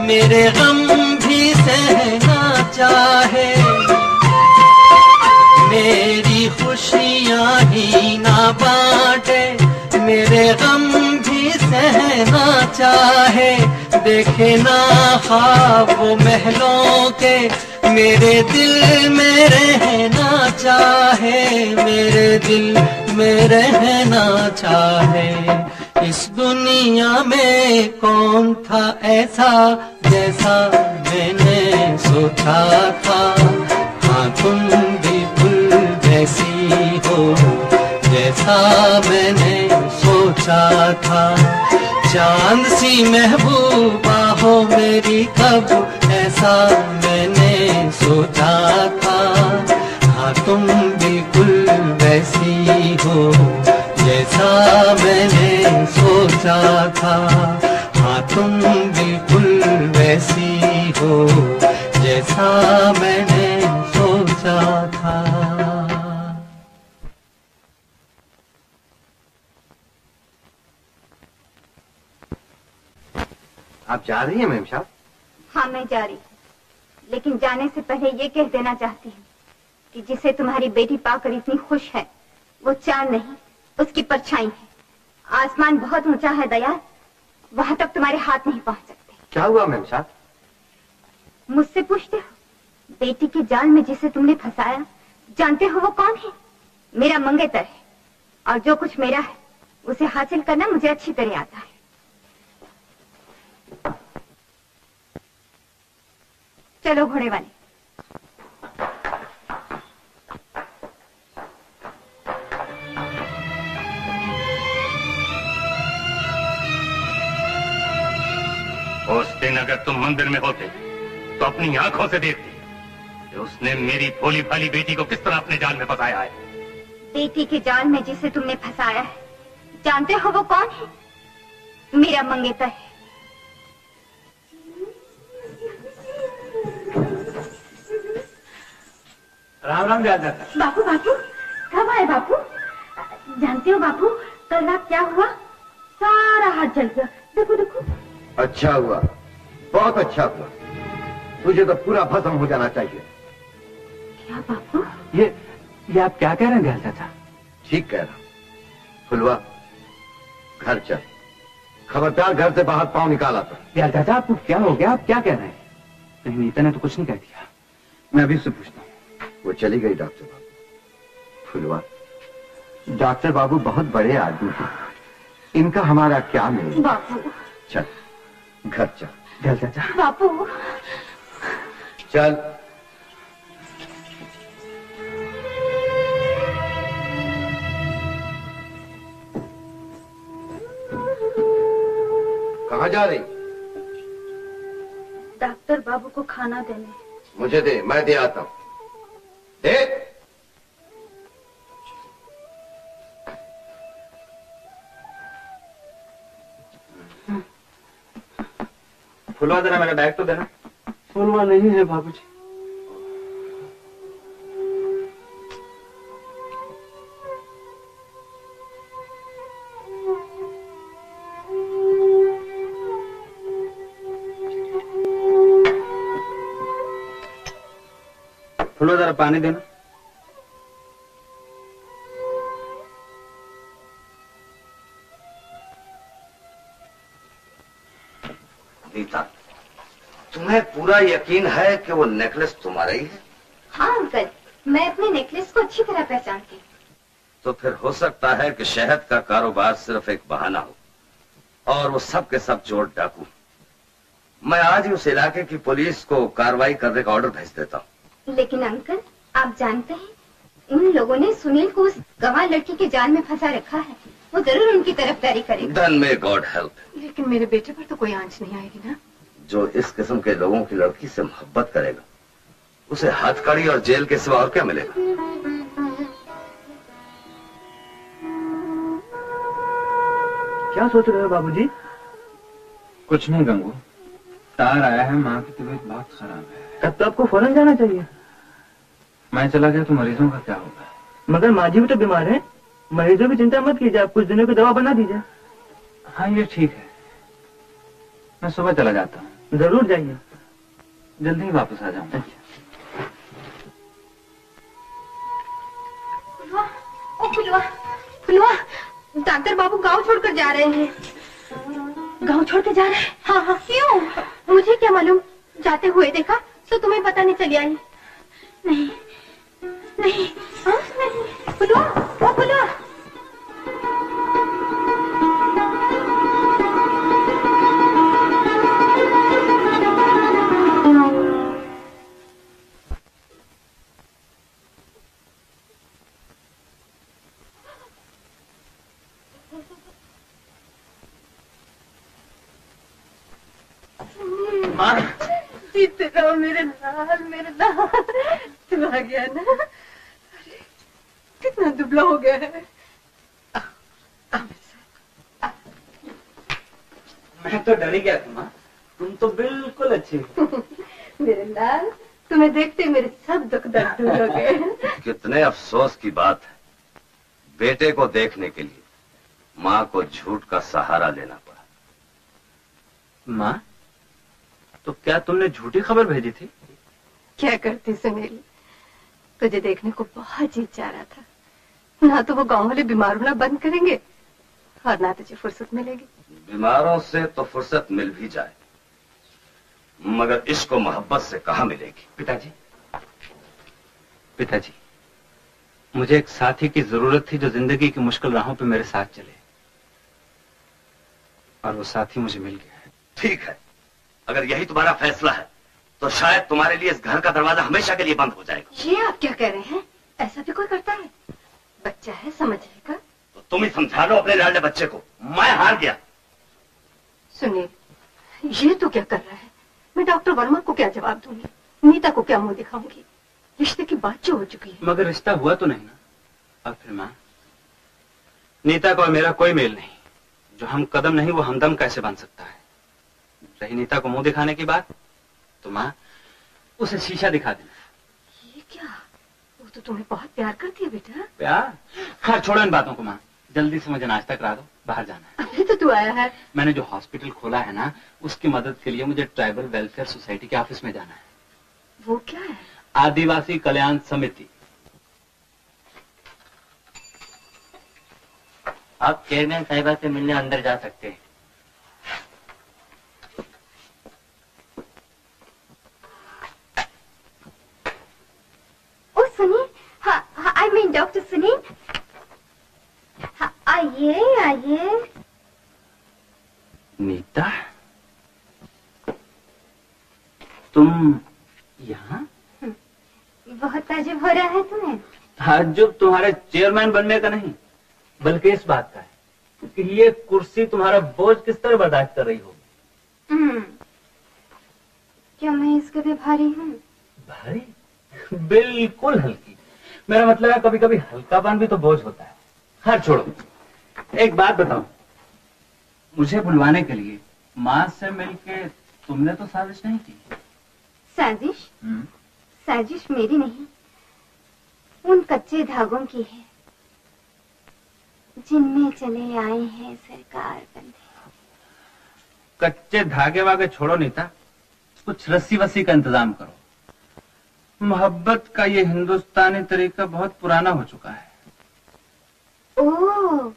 मेरे गम भी सहना चाहे। मेरी खुशियाँ ही ना बांटे, मेरे गम भी सहना चाहे। देखे ना ख्वाब वो महलों के, मेरे दिल में रहना चाहे, मेरे दिल में रहना चाहे। इस दुनिया में कौन था ऐसा जैसा मैंने सोचा था। हाँ तुम बिल्कुल वैसी हो जैसा मैंने सोचा था। चांद सी महबूबा हो मेरी कब ऐसा मैंने सोचा था। हाँ तुम बिल्कुल वैसी हो जैसा मैंने सोचा था। हाँ तुम बिल्कुल वैसी हो जैसा मैंने सोचा था। आप जा रही हैं मैम साहब? हाँ मैं जा रही हूँ, लेकिन जाने से पहले ये कह देना चाहती हूँ कि जिसे तुम्हारी बेटी पाकर इतनी खुश है वो चांद नहीं उसकी परछाई है। आसमान बहुत ऊंचा है दयाल, वहां तक तुम्हारे हाथ नहीं पहुंच सकते। क्या हुआ मैम साहब? मुझसे पूछते हो? बेटी के जाल में जिसे तुमने फंसाया जानते हो वो कौन है? मेरा मंगेतर है, और जो कुछ मेरा है उसे हासिल करना मुझे अच्छी तरह आता है। चलो घोड़े वाले। उस दिन अगर तुम मंदिर में होते तो अपनी आंखों से देखते कि उसने मेरी भोली भाली बेटी को किस तरह अपने जाल में फंसाया है। बेटी के जाल में जिसे तुमने फंसाया है जानते हो वो कौन है? मेरा मंगेतर है। राम राम जाता। बापू बापू कब आए बापू? जानते हो बापू कल रात क्या हुआ? सारा हाथ जल गया। देखो देखो। अच्छा हुआ, बहुत अच्छा हुआ। तुझे तो पूरा भस्म हो जाना चाहिए। क्या बापू? ये आप क्या कह रहे हैं दयाल चाचा? ठीक कह रहा हूं। फुलवा घर चल, खबरदार घर से बाहर पांव निकाला था। दयाल चाचा आपको क्या हो गया? आप क्या कह रहे हैं? कहीं नीता ने तो कुछ नहीं कह दिया? मैं अभी उससे पूछता हूँ। वो चली गई डॉक्टर बाबू। फुलवा डॉक्टर बाबू बहुत बड़े आदमी हैं, इनका हमारा क्या मेल? बापू चल घर चल। दयाल चाचा। बापू चल। कहाँ जा रही? डॉक्टर बाबू को खाना देने। मुझे दे, मैं दे आता हूँ। दे। फुलवा देना, मेरा बैग तो देना। फुलवा नहीं है बाबूजी। फुलवा जरा पानी देना। नीता, तुम्हें पूरा यकीन है कि वो नेकलेस तुम्हारा ही है? हाँ अंकल, मैं अपने नेकलेस को अच्छी तरह पहचानती हूँ। तो फिर हो सकता है कि शहद का कारोबार सिर्फ एक बहाना हो और वो सब के सब चोर डाकू। मैं आज ही उस इलाके की पुलिस को कार्रवाई करने का ऑर्डर भेज देता हूँ। लेकिन अंकल आप जानते हैं उन लोगों ने सुनील को उस गंवार लड़की के जाल में फंसा रखा है। वो जरूर उनकी तरफदारी करेगा। Then may God help। लेकिन मेरे बेटे पर तो कोई आंच नहीं आएगी ना? जो इस किस्म के लोगों की लड़की से मोहब्बत करेगा उसे हथकड़ी और जेल के सिवा और क्या मिलेगा? क्या सोच रहे हो बाबूजी? कुछ नहीं गंगू, तार आया है, माँ की तबीयत बहुत खराब है। तब तो आपको फौरन जाना चाहिए। मैं चला गया तो मरीजों का क्या होगा? मगर माँ जी भी तो बीमार है। मरीजों की चिंता मत कीजिए, आप कुछ दिनों की दवा बना दीजिए। हाँ ये ठीक है, मैं सुबह चला जाता हूँ। जरूर जाइए, जल्दी ही वापस आ जाऊंगा। फुलवा, फुलवा, डॉक्टर बाबू गांव छोड़कर जा रहे हैं। गांव छोड़ के जा रहे हैं? हाँ हाँ। क्यों? मुझे क्या मालूम, जाते हुए देखा तो तुम्हें पता नहीं चली आई। नहीं नहीं, हाँ नहीं। फुलवा, ओ फुलवा। जीते रहो मेरे लाल, मेरे लाल। तू आ गया ना? अरे कितना दुबला हो गया है। मैं तो डर ही गया था माँ, तुम तो बिल्कुल अच्छी हो। मेरे लाल, तुम्हें देखते मेरे सब दुख दर्द दूर हो गए। कितने अफसोस की बात है, बेटे को देखने के लिए माँ को झूठ का सहारा लेना पड़ा। माँ, तो क्या तुमने झूठी खबर भेजी थी? क्या करती सुनील, तुझे देखने को बहुत जी चाह रहा था। ना तो वो गांव वाले बीमार होना बंद करेंगे और ना तुझे फुर्सत मिलेगी। बीमारों से तो फुर्सत मिल भी जाए, मगर इश्क और मोहब्बत से कहाँ मिलेगी। पिताजी, पिताजी, मुझे एक साथी की जरूरत थी जो जिंदगी की मुश्किल राहों पे मेरे साथ चले, और वो साथी मुझे मिल गया है। ठीक है, अगर यही तुम्हारा फैसला है तो शायद तुम्हारे लिए इस घर का दरवाजा हमेशा के लिए बंद हो जाएगा। ये आप क्या कह रहे हैं? ऐसा भी कोई करता है? बच्चा है, समझेगा। तो तुम ही समझा लो अपने लाडले बच्चे को। मैं हार गया। सुनील, ये तो क्या कर रहा है? मैं डॉक्टर वर्मा को क्या जवाब दूंगी? नीता को क्या मुंह दिखाऊंगी? रिश्ते की बात जो हो चुकी है। मगर रिश्ता हुआ तो नहीं ना। और फिर माँ, नीता को और मेरा कोई मेल नहीं। जो हम कदम नहीं वो हमदम कैसे बन सकता है? रही नीता को मुंह दिखाने की बात, तो माँ उसे शीशा दिखा देना। ये क्या? वो तो तुम्हें बहुत प्यार करती है बेटा। प्यार? खैर छोड़ो इन बातों को माँ, जल्दी से मुझे नाश्ता करा दो, बाहर जाना है। अभी तो तू आया है। मैंने जो हॉस्पिटल खोला है ना, उसकी मदद के लिए मुझे ट्राइबल वेलफेयर सोसाइटी के ऑफिस में जाना है। वो क्या है? आदिवासी कल्याण समिति। आप चेयरमैन साहिबा से मिलने अंदर जा सकते हैं। सुनील, हाँ, आई मीन डॉक्टर सुनील, हाँ, आइए आइए। नीता, तुम यहाँ? बहुत ताजुब हो रहा है तुम्हें। ताजुब तुम्हारे चेयरमैन बनने का नहीं, बल्कि इस बात का है कि ये कुर्सी तुम्हारा बोझ किस तरह बर्दाश्त कर रही होगी। क्या मैं इसके लिए भारी हूँ? भारी? बिल्कुल हल्की। मेरा मतलब है कभी कभी हल्कापन भी तो बोझ होता है। हाँ छोड़ो, एक बात बताओ, मुझे बुलवाने के लिए माँ से मिलके तुमने तो साजिश नहीं की? साजिश? साजिश मेरी नहीं, उन कच्चे धागों की है जिनमें चले आए हैं सरकार बंधे। कच्चे धागे वागे छोड़ो नीता, कुछ रस्सी वस्सी का इंतजाम करो। मोहब्बत का ये हिंदुस्तानी तरीका बहुत पुराना हो चुका है। ओह,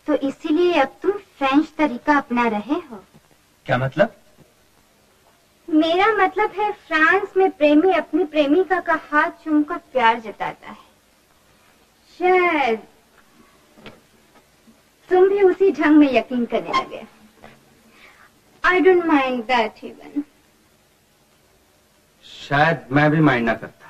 तो इसीलिए अब तुम फ्रेंच तरीका अपना रहे हो? क्या मतलब? मेरा मतलब है फ्रांस में प्रेमी अपनी प्रेमिका का हाथ चूमकर प्यार जताता है। शायद तुम भी उसी ढंग में यकीन करने लगे। I don't mind that even. शायद मैं भी माइंड ना करता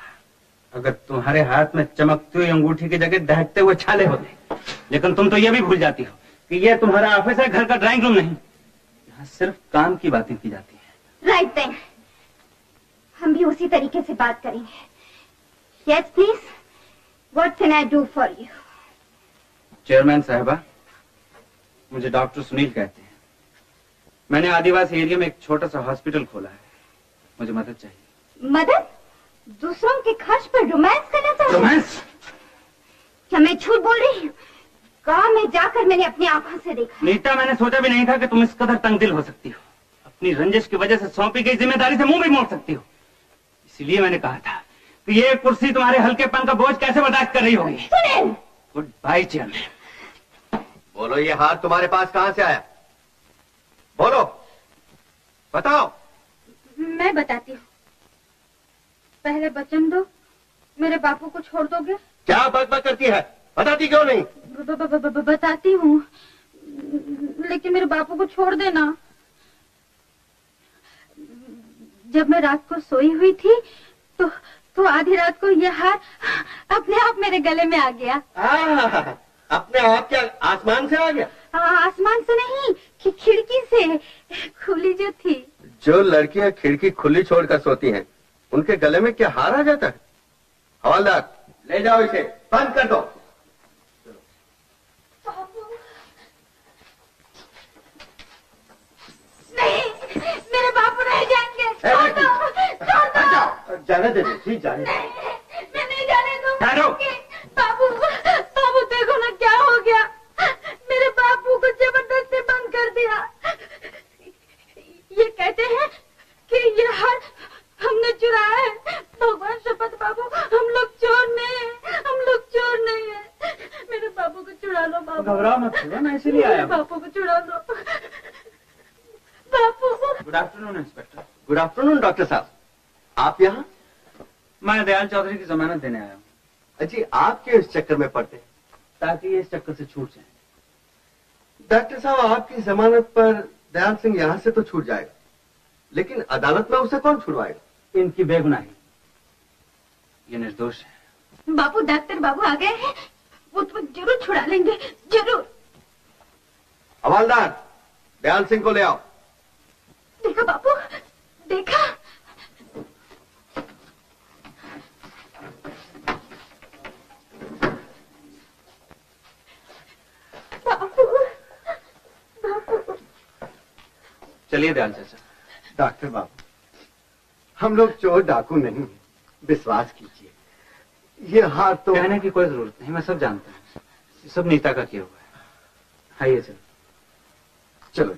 अगर तुम्हारे हाथ में चमकती हुई अंगूठी की जगह दहकते हुए छाले होते। लेकिन तुम तो ये भी भूल जाती हो कि ये तुम्हारा ऑफिस है, घर का ड्राइंग रूम नहीं। यहाँ सिर्फ काम की बातें की जाती हैं। राइट देन, हम भी उसी तरीके से बात करेंगे। Yes please, what can I do for you? Chairman साहबा, मुझे डॉक्टर सुनील कहते हैं। मैंने आदिवासी एरिया में एक छोटा सा हॉस्पिटल खोला है, मुझे मदद चाहिए। मदद? दूसरों के खर्च पर रोमांस करना चाहते? रोमांस? क्या मैं झूठ बोल रही हूँ? गांव में जाकर मैंने अपनी आंखों से देखा। नीता, मैंने सोचा भी नहीं था कि तुम इस कदर तंगदिल हो सकती हो। अपनी रंजिश की वजह से सौंपी गई जिम्मेदारी से मुंह भी मोड़ सकती हो। इसलिए मैंने कहा था कि ये कुर्सी तुम्हारे हल्केपन का बोझ कैसे बर्दाश्त कर रही होगी। सुनील! Good bye chairman. बोलो, ये हाथ तुम्हारे पास कहां से आया? बोलो, बताओ। मैं बताती हूँ। पहले वचन दो, मेरे बापू को छोड़ दोगे? क्या बकबक करती है? बताती क्यों नहीं? बताती हूँ, लेकिन मेरे बापू को छोड़ देना। जब मैं रात को सोई हुई थी तो आधी रात को यह हार अपने आप मेरे गले में आ गया। अपने आप क्या आसमान से आ गया? आसमान से नहीं, खिड़की से खुली जो थी। जो लड़कियां खिड़की खुली छोड़कर सोती हैं, उनके गले में क्या हार आ जाता है? हवलदार, ले जाओ इसे, बंद कर दो। नहीं, मेरे बापू नहीं जाएंगे। छोड़ दो, छोड़ दो। जाने दे, ठीक जाने। मैं नहीं जाने दूंगी। बाबू देखो ना क्या हो गया। मेरे बापू को जबरदस्ती बंद कर दिया। ये कहते हैं कि ये हार हमने चुराया है। भगवान शपथ बाबू, हम लोग चोर नहीं है, हम लोग चोर नहीं है। मेरे बापू को चुरा लो बाबू। घबराओ मत, मैं इसीलिए आया। बापू को चुरा लो Bapu. Good afternoon inspector. Good afternoon doctor साहब। आप यहाँ? मैं दयाल चौधरी की जमानत देने आया हूँ। अजी, आप क्यों इस चक्कर में पड़ते हैं? ताकि ये इस चक्कर से छूट जाए। डॉक्टर साहब, आपकी जमानत पर दयाल सिंह यहाँ से तो छूट जाएगा, लेकिन अदालत में उसे कौन छुड़वाएगा? इनकी बेगुनाही, ये निर्दोष है। बाबू, डॉक्टर बाबू आ गए हैं, वो तो जरूर छुड़ा लेंगे, जरूर। हवलदार, दयाल सिंह को ले आओ। देखा बाबू, देखा। बाबू, बाबू। चलिए दयाल चाचा। डॉक्टर बाबू, हम लोग चोर डाकू नहीं, विश्वास कीजिए। ये हार तो कहने की कोई जरूरत नहीं, मैं सब जानता हूँ। ये सब नीता का किया हुआ है। आइए चलो। चलो।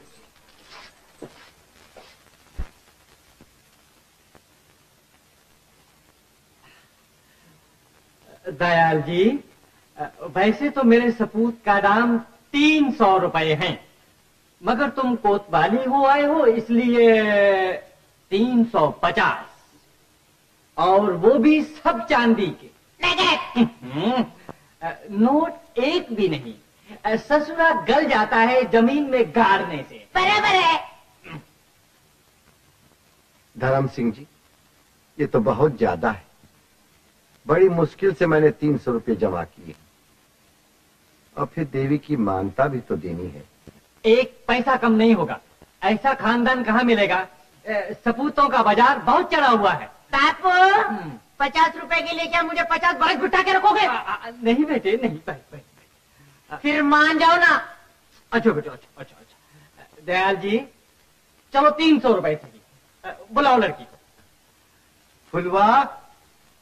दयाल जी, वैसे तो मेरे सपूत का दाम 300 रुपए हैं, मगर तुम कोतवाली हो आए हो, इसलिए 350, और वो भी सब चांदी के। नोट एक भी नहीं, ससुरा गल जाता है जमीन में गाड़ने से। बराबर है। धर्म सिंह जी, ये तो बहुत ज्यादा है। बड़ी मुश्किल से मैंने 300 रुपये जमा किए, और फिर देवी की मानता भी तो देनी है। एक पैसा कम नहीं होगा। ऐसा खानदान कहाँ मिलेगा? सपूतों का बाजार बहुत चढ़ा हुआ है। बापू, 50 रुपए के लिए क्या मुझे 50 बरस बिठा के रखोगे? नहीं बेटे, नहीं। फिर मान जाओ ना। अच्छा बेटे, अच्छा। दयाल जी, चलो 300 रुपए सही। बुलाओ लड़की को। फुलवा,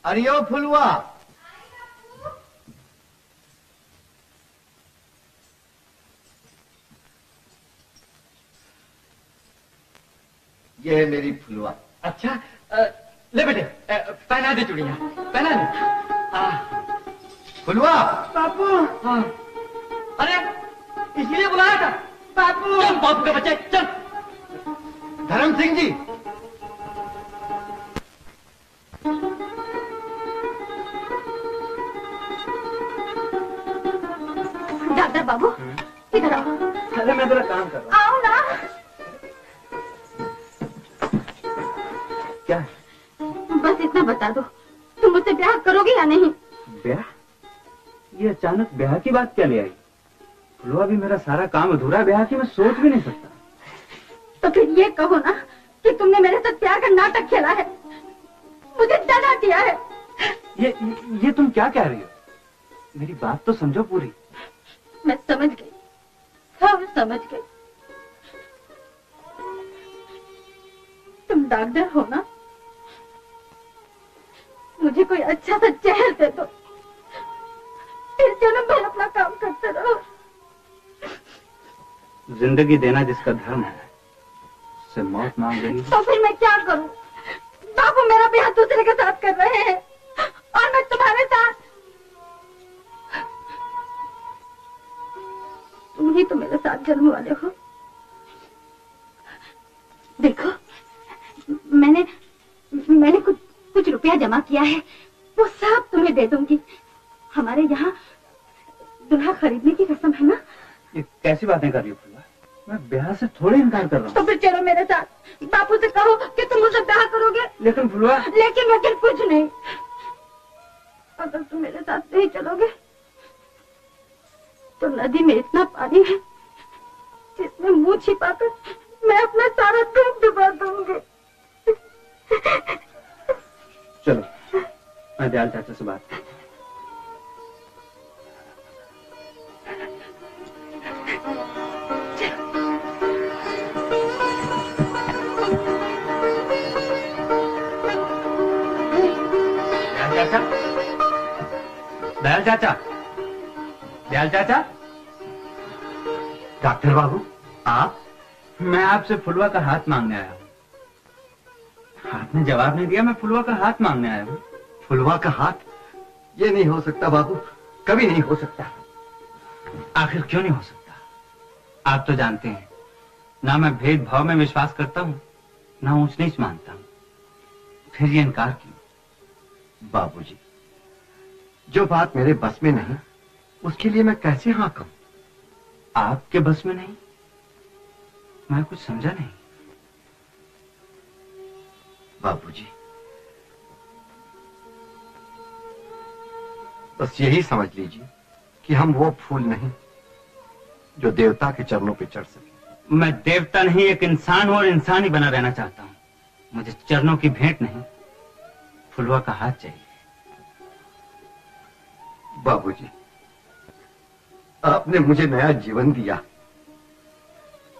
अरे ओ फुलवा। ये है मेरी फुलवा। अच्छा, ले बेटे, पहना दे चूड़ियां, पहना दे। फुलवा। बापू। हाँ। अरे, इसलिए बुलाया था। बापू। चल बापू के बच्चे, चल। धर्म सिंह जी। डॉक्टर बाबू, इधर आओ। अरे मैं तेरा काम कर रहा हूँ। आओ ना। क्या है? बस इतना बता दो, तुम मुझसे ब्याह करोगे या नहीं? ब्याह? ये अचानक ब्याह की बात क्या ले आई? फुलवा, भी मेरा सारा काम अधूरा, ब्याह की मैं सोच भी नहीं सकता। तो फिर ये कहो ना कि तुमने मेरे साथ प्यार का नाटक खेला है, मुझे डरा दिया है। ये तुम क्या कह रही हो? मेरी बात तो समझो पूरी। मैं समझ गई, सब समझ गई। तुम डॉक्टर हो ना? मुझे कोई अच्छा सा चेहरा दे दो, इस जन्म भर अपना काम करते रहो। जिंदगी देना जिसका धर्म है उससे मौत मांग रही है। तो फिर मैं क्या करूं? बाबू मेरा ब्याह दूसरे के साथ कर रहे हैं और मैं तुम्हारे साथ। तुम ही तो मेरे साथ जन्म वाले हो। देखो मैंने कुछ रुपया जमा किया है, वो सब तुम्हें दे दूंगी। हमारे यहाँ दुल्हा खरीदने की रस्म है ना। ये कैसी बातें कर रही हो फुलवा? मैं ब्याह से थोड़े इनकार कर रहा हूँ। तो फिर चलो मेरे साथ। बापू से कहो कि तुम मुझसे ब्याह करोगे। लेकिन फुलवा। लेकिन कुछ नहीं। अगर तुम मेरे साथ नहीं चलोगे तो नदी में इतना पानी है जिसमें मुंह छिपाकर मैं अपना सारा दुख डुबा दूंगी। चलो मैं दयाल चाचा से बात करता हूँ। दयाल चाचा, दयाल चाचा। डॉक्टर बाबू आप? मैं आपसे फुलवा का हाथ मांगने आया हूँ। आपने जवाब नहीं दिया, मैं फुलवा का हाथ मांगने आया हूँ। फुलवा का हाथ? ये नहीं हो सकता बाबू, कभी नहीं हो सकता। आखिर क्यों नहीं हो सकता? आप तो जानते हैं ना मैं भेदभाव में विश्वास करता हूँ ना ऊंच नीच मानता हूँ, फिर ये इनकार क्यों? बाबूजी, जो बात मेरे बस में नहीं उसके लिए मैं कैसे हाँ कहूं? आपके बस में नहीं? मैं कुछ समझा नहीं। बाबूजी, बस यही समझ लीजिए कि हम वो फूल नहीं जो देवता के चरणों पे चढ़ सके। मैं देवता नहीं, एक इंसान हूं और इंसान ही बना रहना चाहता हूं। मुझे चरणों की भेंट नहीं, फुलवा का हाथ चाहिए। बाबूजी, आपने मुझे नया जीवन दिया,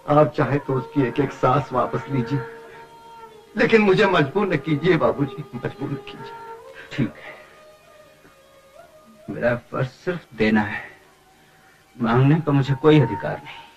आप चाहे तो उसकी एक एक सांस वापस लीजिए, लेकिन मुझे मजबूर न कीजिए बाबूजी, मजबूर न कीजिए। ठीक है, मेरा फर्ज सिर्फ देना है, मांगने का मुझे कोई अधिकार नहीं।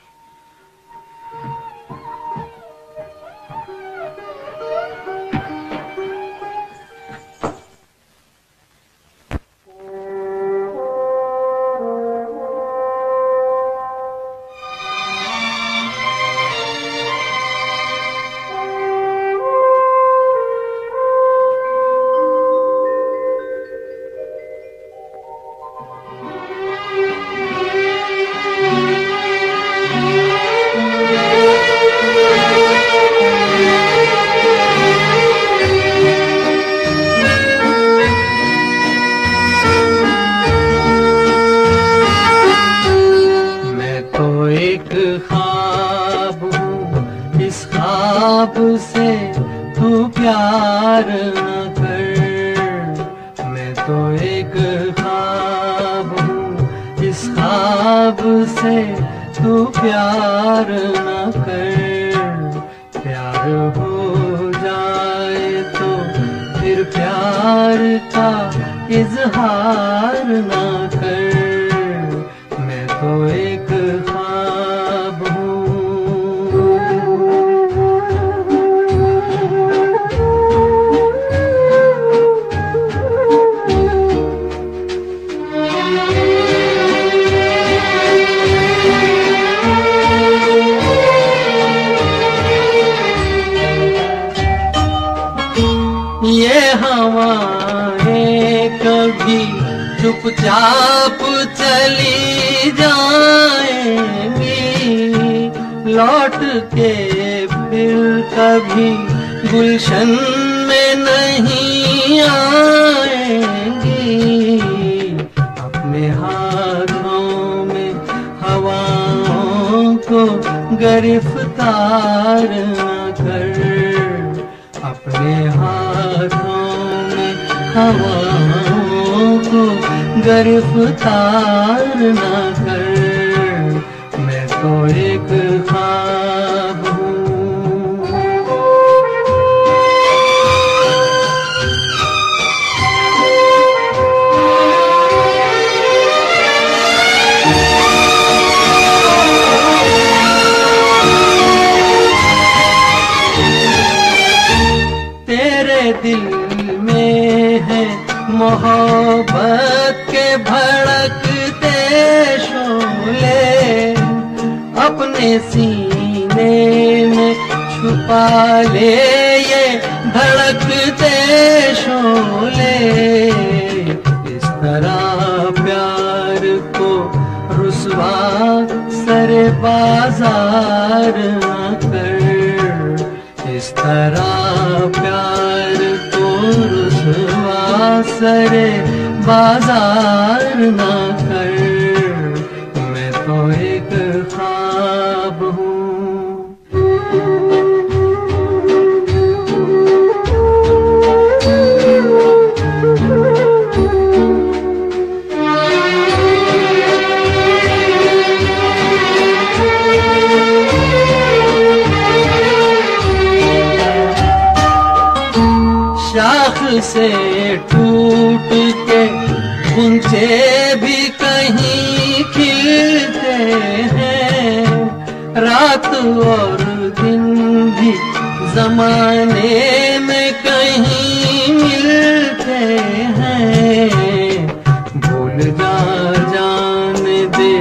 चुपचाप चली जाएंगी, लौट के फिर कभी गुलशन में नहीं आएंगी। अपने हाथों में हवाओं को गिरफ्तार न कर, अपने हाथों में हवाओं को गिरफ्तार न कर, मैं तो एक ख्वाब हूँ। दिल में है मोहब्बत के भड़कते शोले, अपने सीने में छुपा ले ये धड़कते शोले। इस तरह प्यार को रुसवा सरे बाजार न कर, इस तरह प्यार को रुसवा सरे बाजार न कर। मैं तो एक ख्वाब हूँ। शाख से टूट के गुंचे भी कहीं खिलते हैं, रात और दिन भी जमाने में कहीं मिलते हैं। भूल जा जाने दे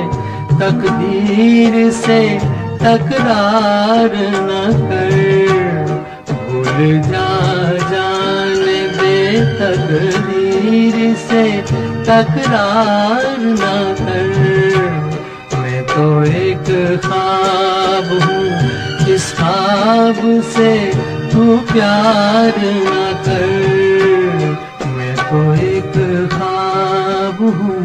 तकदीर से तकरार न कर, भूल जा तकदीर से तकरार न कर। मैं तो एक ख्वाब हूँ, इस ख्वाब से तू प्यार न कर। मैं तो एक ख्वाब हूँ।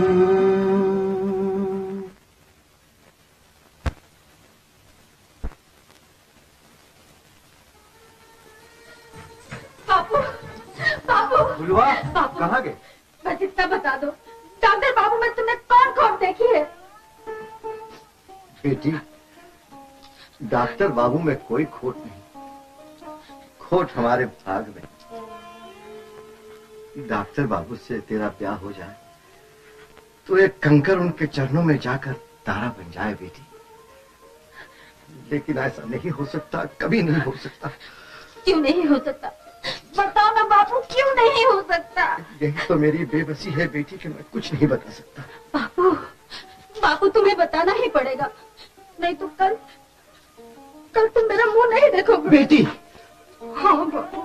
बुलवा कहाँ गए? बस इतना बता दो, डॉक्टर बाबू में तुमने कौन खोट देखी है? बेटी, डॉक्टर बाबू में कोई खोट नहीं, खोट हमारे भाग में। डॉक्टर बाबू से तेरा ब्याह हो जाए तो एक कंकर उनके चरणों में जाकर तारा बन जाए बेटी। लेकिन ऐसा नहीं हो सकता, कभी नहीं हो सकता। क्यों नहीं हो सकता? बताओ ना बापू, क्यों नहीं हो सकता? यही तो मेरी बेबसी है बेटी कि मैं कुछ नहीं बता सकता। बापू, बापू तुम्हें बताना ही पड़ेगा, नहीं तो कल तुम मेरा मुंह नहीं देखोगे। बेटी। हाँ बापू,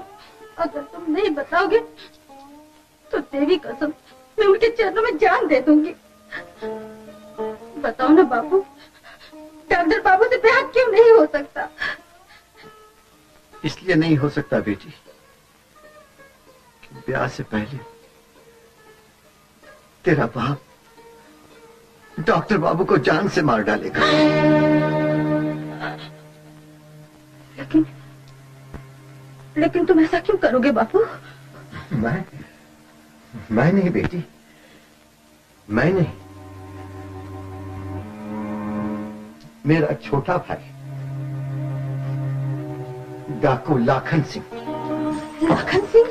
अगर तुम नहीं बताओगे तो देवी कसम मैं उनके चरणों में जान दे दूंगी। बताओ ना बापू, डॉक्टर बाबू से ब्याह क्यों नहीं हो सकता? इसलिए नहीं हो सकता बेटी, ब्याह से पहले तेरा बाप डॉक्टर बाबू को जान से मार डालेगा। लेकिन तुम ऐसा क्यों करोगे बापू? मैं नहीं बेटी, मैं नहीं। मेरा छोटा भाई डाकू लाखन सिंह। लाखन सिंह?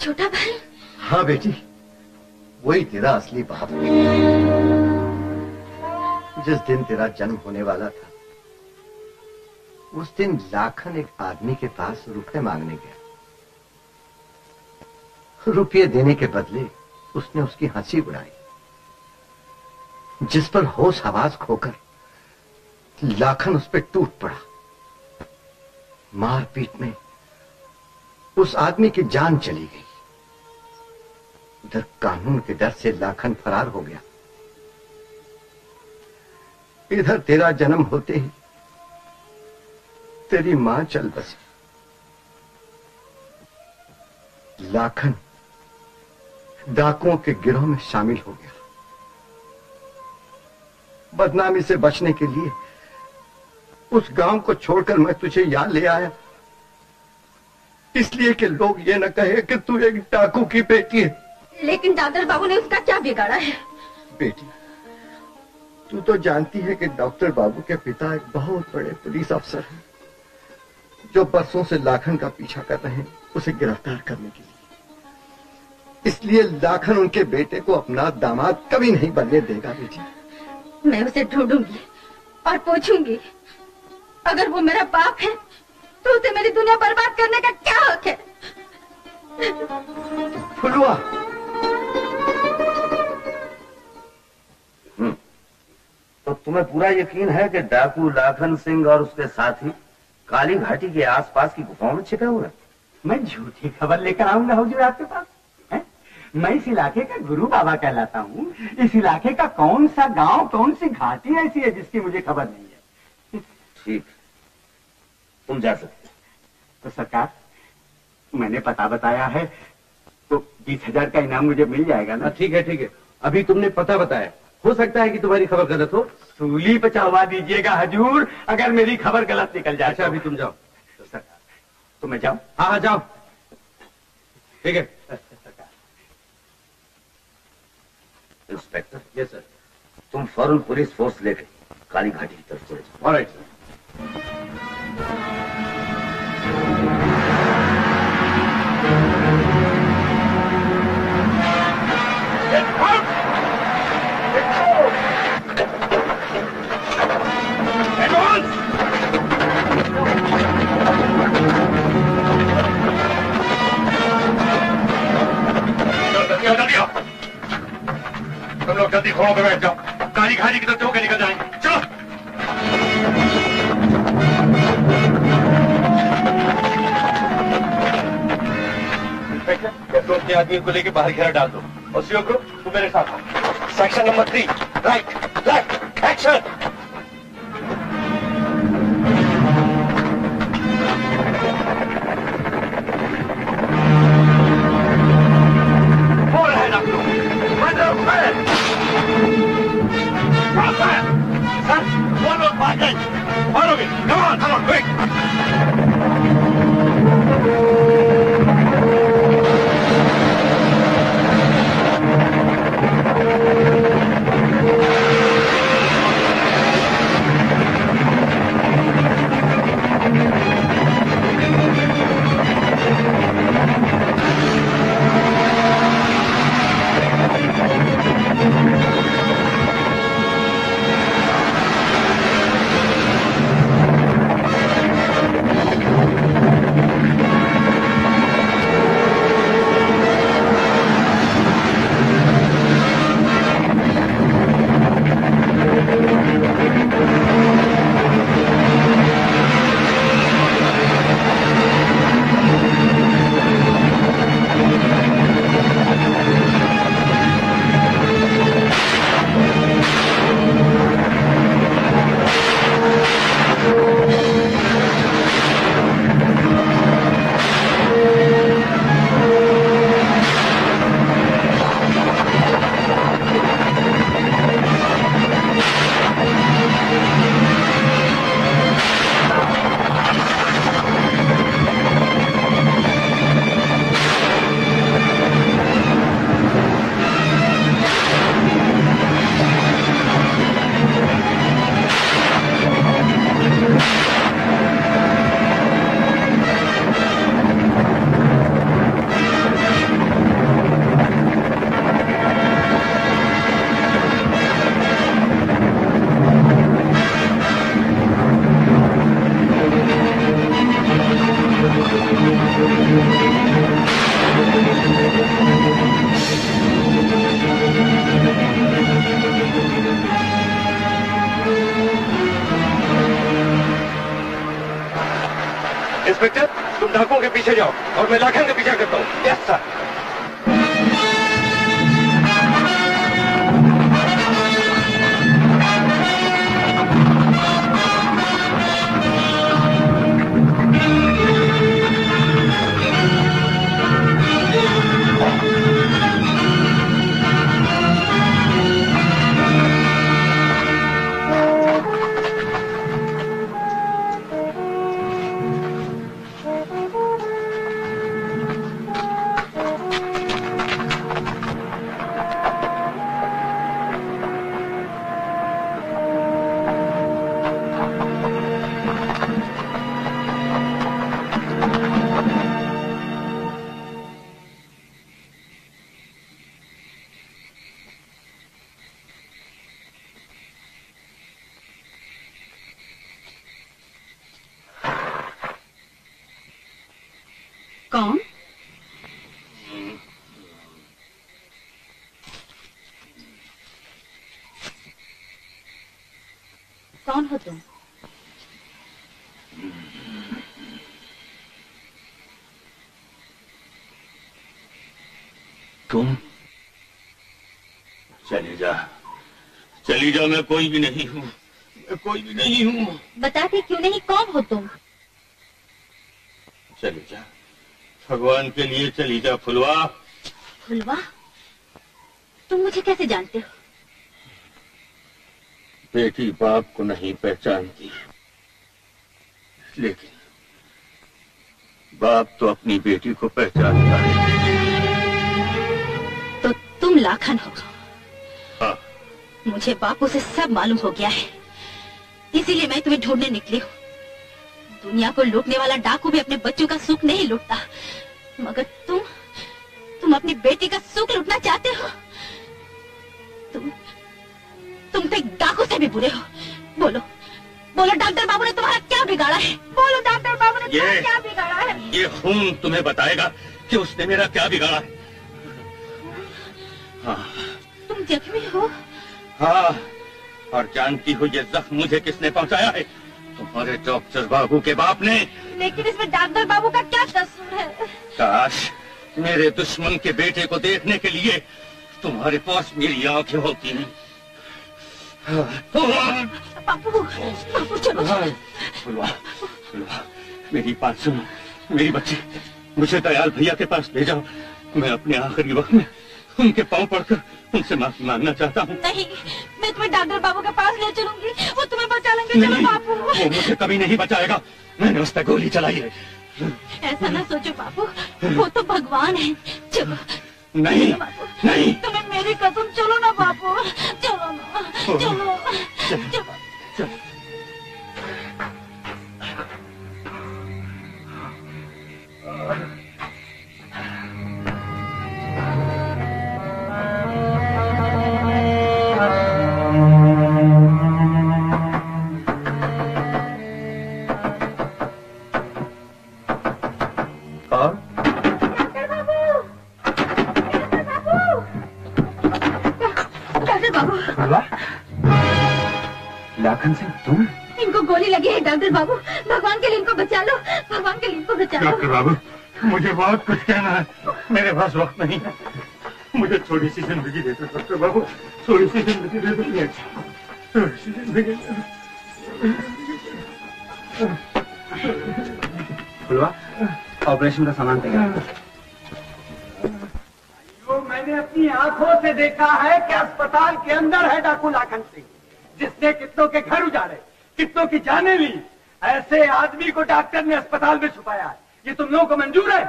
छोटा भाई? हाँ बेटी, वही तेरा असली बाप। जिस दिन तेरा जन्म होने वाला था उस दिन लाखन एक आदमी के पास रुपए मांगने गया। रुपये देने के बदले उसने उसकी हंसी उड़ाई, जिस पर होश हवास खोकर लाखन उस पर टूट पड़ा। मारपीट में उस आदमी की जान चली गई। उधर कानून के डर से लाखन फरार हो गया। इधर तेरा जन्म होते ही तेरी मां चल बसी। लाखन डाकुओं के गिरोह में शामिल हो गया। बदनामी से बचने के लिए उस गांव को छोड़कर मैं तुझे यहां ले आया, इसलिए कि लोग ये न कहे कि तू एक डाकू की बेटी है। लेकिन डॉक्टर बाबू ने उसका क्या बिगाड़ा है? बेटी, तू तो जानती है कि डॉक्टर बाबू के पिता एक बहुत बड़े पुलिस अफसर हैं, जो बरसों से लाखन का पीछा कर रहे हैं उसे गिरफ्तार करने के लिए। इसलिए लाखन उनके बेटे को अपना दामाद कभी नहीं बनने देगा बेटी। मैं उसे ढूंढूंगी और पूछूंगी, अगर वो मेरा बाप है तो उसे मेरी दुनिया बर्बाद करने का क्या हक है? फुलुआ। तो तुम्हें पूरा यकीन है कि डाकू लाखन सिंह और उसके साथी काली घाटी के आसपास की गुफाओं में छिपे हुए? मैं झूठी खबर लेकर आऊंगा हुजूर आपके पास है? मैं इस इलाके का गुरु बाबा कहलाता हूँ। इस इलाके का कौन सा गांव, कौन सी घाटी ऐसी है जिसकी मुझे खबर नहीं है? ठीक, तुम जा सकते। तो सरकार, मैंने पता बताया है तो 20,000 का इनाम मुझे मिल जाएगा ना? ठीक है ठीक है, अभी तुमने पता बताया, हो सकता है कि तुम्हारी खबर गलत हो। सूली पे चढ़वा दीजिएगा हजूर, अगर मेरी खबर गलत निकल जाए। अच्छा अभी तुम जाओ। तो सरकार, तो मैं जाऊं? हाँ हाँ जाओ। ठीक है इंस्पेक्टर। Yes sir. तुम फौरन पुलिस फोर्स लेकर काली घाटी की तरफ चले जाओ। Alright sir. तुम लोग जल्दी घोड़ों पे बैठ जाओ, काली घाटी की तरफ होकर निकल जाएंगे। चलो। इंस्पेक्टर, अपने आदमी को लेके बाहर घेरा डाल दो और सीओ ग्रुप तुम मेरे साथ आओ। Section number 3, right left action. Follow me! Come on, quick! Inspector, तुम डाकुओं के पीछे जाओ और मैं लाखन का पीछा करता हूँ। Yes sir. कौन हो तुम? तुम चली जा, चली जा, मैं कोई भी नहीं हूँ, मैं कोई भी नहीं हूँ। बताते क्यों नहीं, कौन हो तुम? चली जा, भगवान के लिए चली जा फुलवा। फुलवा? तुम मुझे कैसे जानते हो? बेटी बाप को नहीं पहचानती, लेकिन बाप तो अपनी बेटी को पहचानता है। तो तुम लाखन हो? हाँ। मुझे बापू से सब मालूम हो गया है, इसीलिए मैं तुम्हें ढूंढने निकली हूँ। दुनिया को लूटने वाला डाकू भी अपने बच्चों का सुख नहीं लूटता, मगर तुम अपनी बेटी का सुख लूटना चाहते हो। तुम तो एक डाकू से भी बुरे हो। बोलो बोलो, डॉक्टर बाबू ने तुम्हारा क्या बिगाड़ा है? बोलो डॉक्टर बाबू ने तुम्हारा क्या बिगाड़ा है? ये खून तुम्हें बताएगा कि उसने मेरा क्या बिगाड़ा है। हाँ। तुम जख्मी हो? हाँ, और जानती हो ये जख्म मुझे किसने पहुंचाया है? तुम्हारे डॉक्टर बाबू के बाप ने। लेकिन इसमें डॉक्टर बाबू का क्या कसूर है? काश मेरे दुश्मन के बेटे को देखने के लिए तुम्हारे पास मेरी आंखें होती हैं। बाबू, बाबू चलो। फुलवा, मेरी बात सुनो, मेरी बच्ची, मुझे दयाल भैया के पास ले जाओ। मैं अपने आखिरी वक्त में उनके पांव पड़कर उनसे माफी मांगना चाहता हूँ। नहीं, मैं तुम्हें डॉक्टर बाबू के पास ले चलूंगी, वो तुम्हें बचा लेंगे। चलो बाबू। वो मुझे कभी नहीं बचाएगा, मैंने उस पर गोली चलाई है। ऐसा ना सोचो बाबू, वो तो भगवान है। चलो। नहीं, नहीं। तुम्हें मेरी कसम, चलो ना बाबू, चलो ना, चलो, चलो। लाखन सिंह, तुम? इनको गोली लगी है डॉक्टर बाबू, भगवान के लिए इनको बचा लो, भगवान के लिए इनको बचा लो। डॉक्टर बाबू, मुझे बहुत कुछ कहना है, मेरे पास वक्त नहीं है। मुझे थोड़ी सी जिंदगी दे दो डॉक्टर बाबू, थोड़ी सी जिंदगी दे दो। थोड़ी सी जिंदगी। फुलवा, ऑपरेशन का सामान तैयार। मैंने अपनी आंखों से देखा है कि अस्पताल के अंदर है डाकू लाखन सिंह, जिसने कितनों के घर उजाड़े, कितनों की जानें ली। ऐसे आदमी को डॉक्टर ने अस्पताल में छुपाया है, ये तुम लोगों को मंजूर है?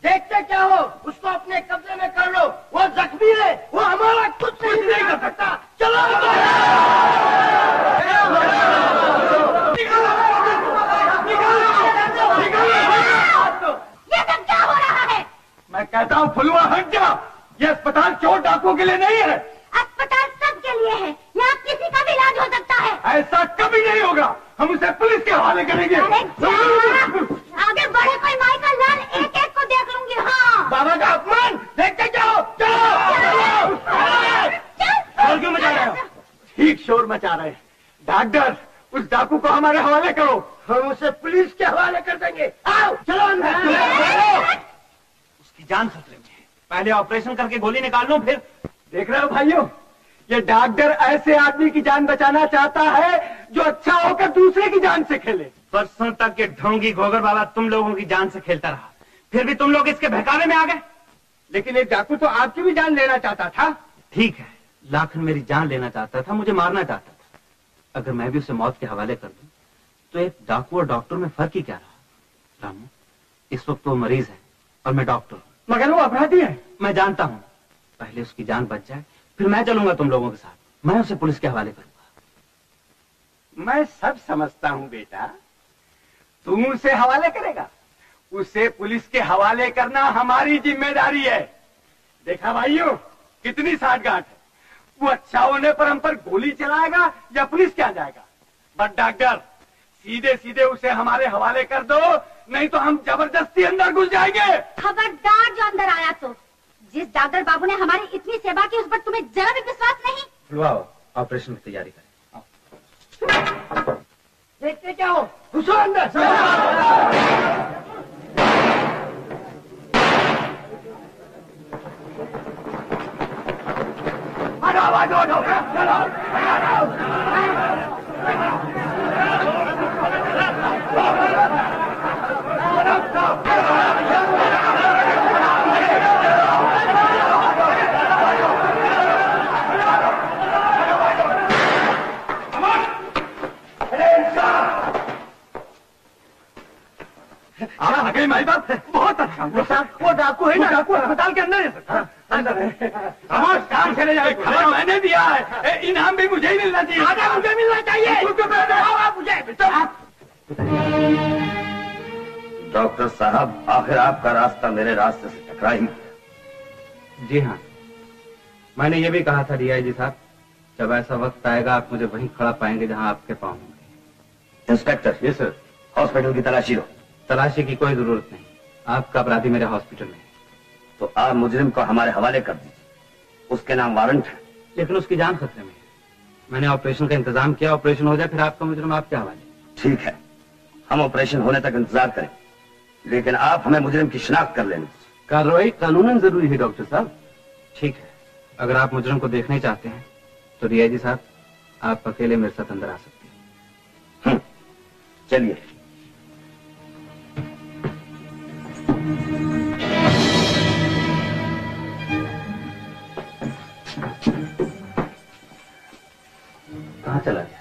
देखते क्या हो, उसको अपने कब्जे में कर लो। वो जख्मी है, वो हमारा कुछ नहीं कर सकता। चलो ये सब क्या हो रहा है? मैं कहता हूँ फुलवा हट जा, ये अस्पताल चोर डाकुओं के लिए नहीं है। अस्पताल सबके लिए है, यहाँ किसी का भी इलाज हो सकता है। ऐसा कभी नहीं होगा, हम उसे पुलिस के हवाले करेंगे। आगे बढ़े कोई माई का लाल एक एक को देख लूंगी। हाँ, बाबा का अपमान देखते जाओ। चलो शोर क्यों मचा रहे हो? ठीक शोर मचा रहे हैं। डॉक्टर, उस डाकू को हमारे हवाले करो, हम उसे पुलिस के हवाले कर देंगे। आओ चलो अंदर। उसकी जान खतरे में है, पहले ऑपरेशन करके गोली निकाल लो, फिर। देख रहे हो भाइयों, ये डॉक्टर ऐसे आदमी की जान बचाना चाहता है जो अच्छा होकर दूसरे की जान से खेले। परसों तक ये ढोंगी घोगर बाबा तुम लोगों की जान से खेलता रहा, फिर भी तुम लोग इसके बहकावे में आ गए। लेकिन एक डाकू तो आपकी भी जान लेना चाहता था। ठीक है, लाखन मेरी जान लेना चाहता था, मुझे मारना चाहता था। अगर मैं भी उसे मौत के हवाले कर दूं, तो एक डाकू और डॉक्टर में फर्क ही क्या रहा? रामू, इस वक्त वो मरीज है और मैं डॉक्टर हूँ। मगर वो अपराधी है। मैं जानता हूँ, पहले उसकी जान बच जाए, फिर मैं चलूंगा तुम लोगों के साथ। मैं उसे पुलिस के हवाले करूंगा। मैं सब समझता हूँ बेटा, तुम उसे हवाले करेगा। उसे पुलिस के हवाले करना हमारी जिम्मेदारी है। देखा भाइयों, कितनी साठगांठ है। वो अच्छा होने पर हम पर गोली चलाएगा या पुलिस क्या जाएगा? बट डॉक्टर, सीधे सीधे उसे हमारे हवाले कर दो, नहीं तो हम जबरदस्ती अंदर घुस जाएंगे। खबरदार जो अंदर आया तो। जिस डॉक्टर बाबू ने हमारी इतनी सेवा की, उस पर तुम्हें जरा भी विश्वास नहीं। फुलवाओ, ऑपरेशन की तैयारी कर। देखते क्या हो? घुसो अंदर। आ गई माई बाप, बहुत अच्छा। वो डाकू है ना, डाकू अस्पताल के अंदर है। अंदर है। काम चले जाए, खबर मैंने दिया है, इनाम भी मुझे ही मिलना चाहिए। आधा मुझे मिलना चाहिए। डॉक्टर साहब, आखिर आपका रास्ता मेरे रास्ते से टकरा ही। जी हाँ, मैंने ये भी कहा था डीआईजी साहब, जब ऐसा वक्त आएगा आप मुझे वहीं खड़ा पाएंगे जहां आपके पाँव होंगे। इंस्पेक्टर। Yes sir. हॉस्पिटल की तलाशी लो। तलाशी की कोई जरूरत नहीं, आपका अपराधी मेरे हॉस्पिटल में है। तो आप मुजरिम को हमारे हवाले कर दीजिए, उसके नाम वारंट है। लेकिन उसकी जान खतरे में है। मैंने ऑपरेशन का इंतजाम किया, ऑपरेशन हो जाए फिर आपका मुजरिम आपके हवाले। ठीक है, हम ऑपरेशन होने तक इंतजार करें, लेकिन आप हमें मुजरिम की शिनाख्त कर लेने। कार्रवाई कानूनन जरूरी है डॉक्टर साहब। ठीक है, अगर आप मुजरिम को देखना चाहते हैं तो डीआईजी साहब आप अकेले मेरे साथ अंदर आ सकते हैं। चलिए। कहाँ चला गया?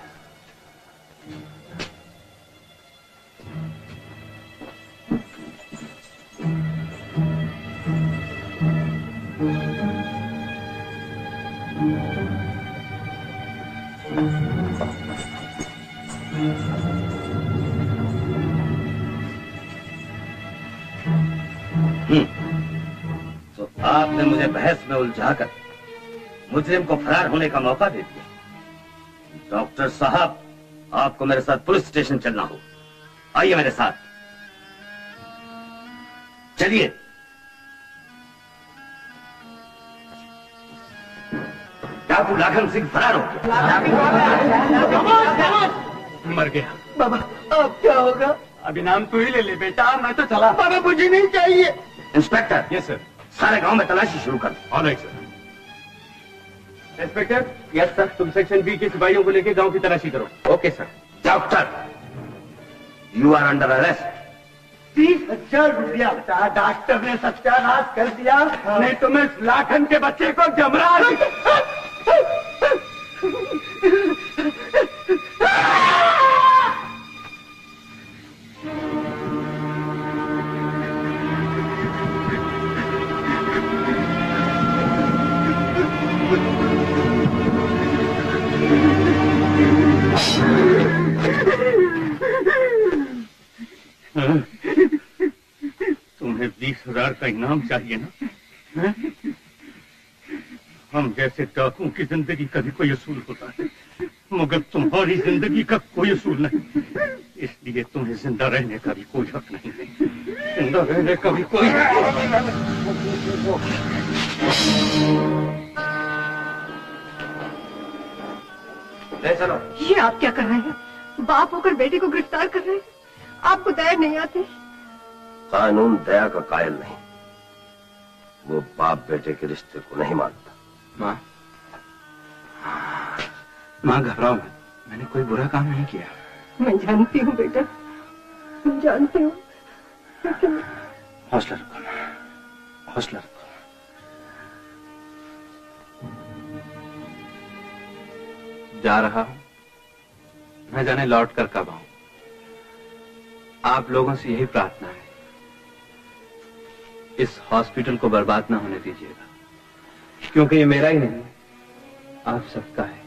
तो आपने मुझे बहस में उलझाकर मुजरिम को फरार होने का मौका दे दिया। डॉक्टर साहब, आपको मेरे साथ पुलिस स्टेशन चलना हो। आइए मेरे साथ, चलिए। डाकू लाखन सिंह फरार हो गया। मर गया। बाबा अब क्या होगा? अब इनाम तू ही ले ले बेटा, मैं तो चला। बाबा मुझे नहीं चाहिए। इंस्पेक्टर। Yes sir. सारे गांव में तलाशी शुरू कर दो। Alright sir. Inspector. Yes sir. तुम सेक्शन बी के सिपाहियों को लेकर गांव की तलाशी करो। Okay sir. Doctor, you are under arrest. 30,000 रुपया। डॉक्टर ने सत्यानाश कर दिया, नहीं तो मैं लाखन के बच्चे को जमरा। तुम्हें 20,000 का इनाम चाहिए ना? हम जैसे डाकुओं की जिंदगी का भी कोई असूल होता है, मगर तुम्हारी जिंदगी का कोई असूल नहीं, इसलिए तुम्हें जिंदा रहने का भी कोई हक नहीं है। जिंदा रहने का भी कोई ले चलो। ये आप क्या कर रहे हैं? बाप होकर बेटे को गिरफ्तार कर रहे हैं। आपको दया नहीं आती? कानून दया का कायल नहीं, वो बाप बेटे के रिश्ते को नहीं मानता। माँ, माँ घबराओ मत, मैंने कोई बुरा काम नहीं किया। मैं जानती हूँ बेटा, मैं जानती हूँ, लेकिन हौसला रखो माँ, हौसला रखो। जा रहा हूं, मैं जाने लौट कर कब आऊं। आप लोगों से यही प्रार्थना है, इस हॉस्पिटल को बर्बाद ना होने दीजिएगा, क्योंकि ये मेरा ही नहीं, आप सबका है।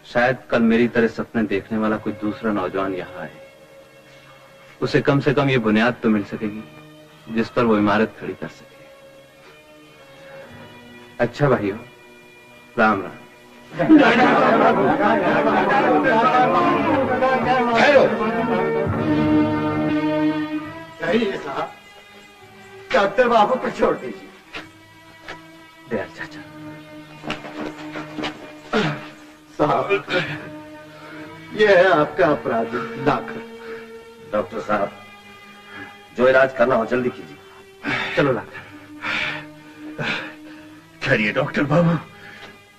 शायद कल मेरी तरह सपने देखने वाला कोई दूसरा नौजवान यहाँ आए, उसे कम से कम ये बुनियाद तो मिल सकेगी जिस पर वो इमारत खड़ी कर सके। अच्छा भाइयों, राम राम। सही है साहब, डॉक्टर बाबू को छोड़ दीजिए। दयाल चाचा साहब, ये है आपका अपराधी लाखन। डॉक्टर साहब, जो इलाज करना हो जल्दी कीजिए। चलो लाखन। ठहरिए डॉक्टर बाबू,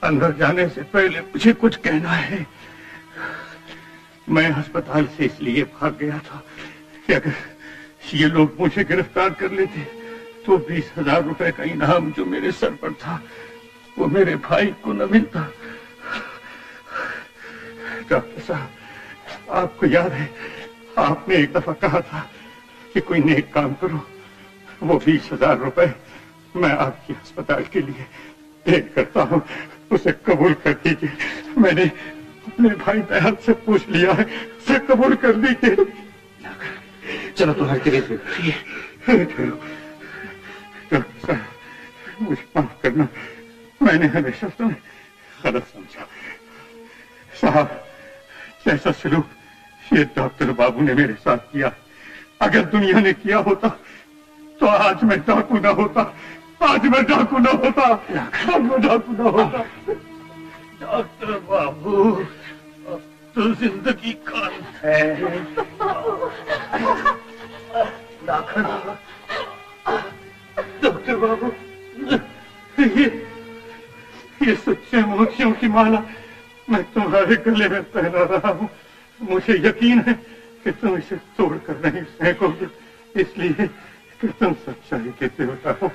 अंदर जाने से पहले मुझे कुछ कहना है। मैं अस्पताल से इसलिए भाग गया था कि अगर ये लोग मुझे गिरफ्तार कर लेते तो 20,000 रुपए का इनाम जो मेरे सर पर था वो मेरे भाई को न मिलता। डॉक्टर साहब, आपको याद है आपने एक दफा कहा था कि कोई नेक काम करो, वो 20,000 रुपए मैं आपके अस्पताल के लिए पेश करता हूँ, उसे कबूल कर दीजिए। मैंने अपने भाई दयाल से पूछ लिया है, उसे कबूल कर दीजिए। चलो तुम्हारी तबीयत बिगड़ी है। डॉक्टर साहब, मुझे माफ करना, मैंने हमेशा तुम्हें गलत समझा। साहब, जैसा सलूक ये डॉक्टर बाबू ने मेरे साथ किया, अगर दुनिया ने किया होता तो आज मैं डाकू ना होता, आज मैं डाकू ना होता, आज मैं डाकू ना होता। डॉक्टर बाबू, अब तो जिंदगी का है। डॉक्टर बाबू, ये सच्चे मोतियों की माला मैं तुम्हारे गले में पहना रहा हूँ। मुझे यकीन है कि तुम इसे तोड़कर नहीं फेंकोगे, इसलिए कि तुम सच्चाई के देवता हो,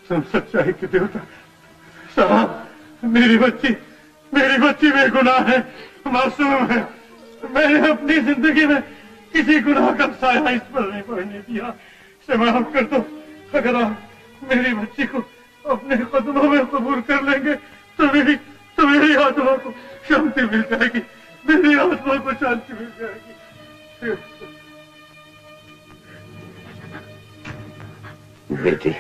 तुम सच्चाई के देवता। साहब, मेरी बच्ची बेगुनाह है, मासूम है। मैंने अपनी जिंदगी में किसी गुनाह का साया इस पर नहीं पड़ने दिया। इसे माफ कर दो। अगर आप मेरी बच्ची को अपने कदमों में कबूल कर लेंगे तो मेरी आत्मा को शांति मिल जाएगी, मेरी आत्मा को शांति मिल जाएगी। बेटी,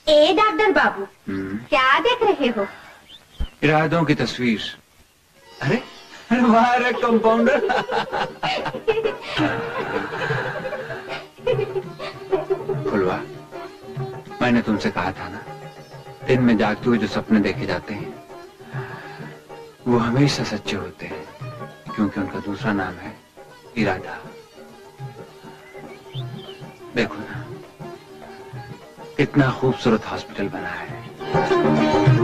ए डॉक्टर बाबू, क्या देख रहे हो? इरादों की तस्वीर। अरे वाह कंपाउंडर। फुलवा, मैंने तुमसे कहा था ना, दिन में जागते हुए जो सपने देखे जाते हैं वो हमेशा सच्चे होते हैं, क्योंकि उनका दूसरा नाम है इरादा। देखो ना, कितना खूबसूरत हॉस्पिटल बना है।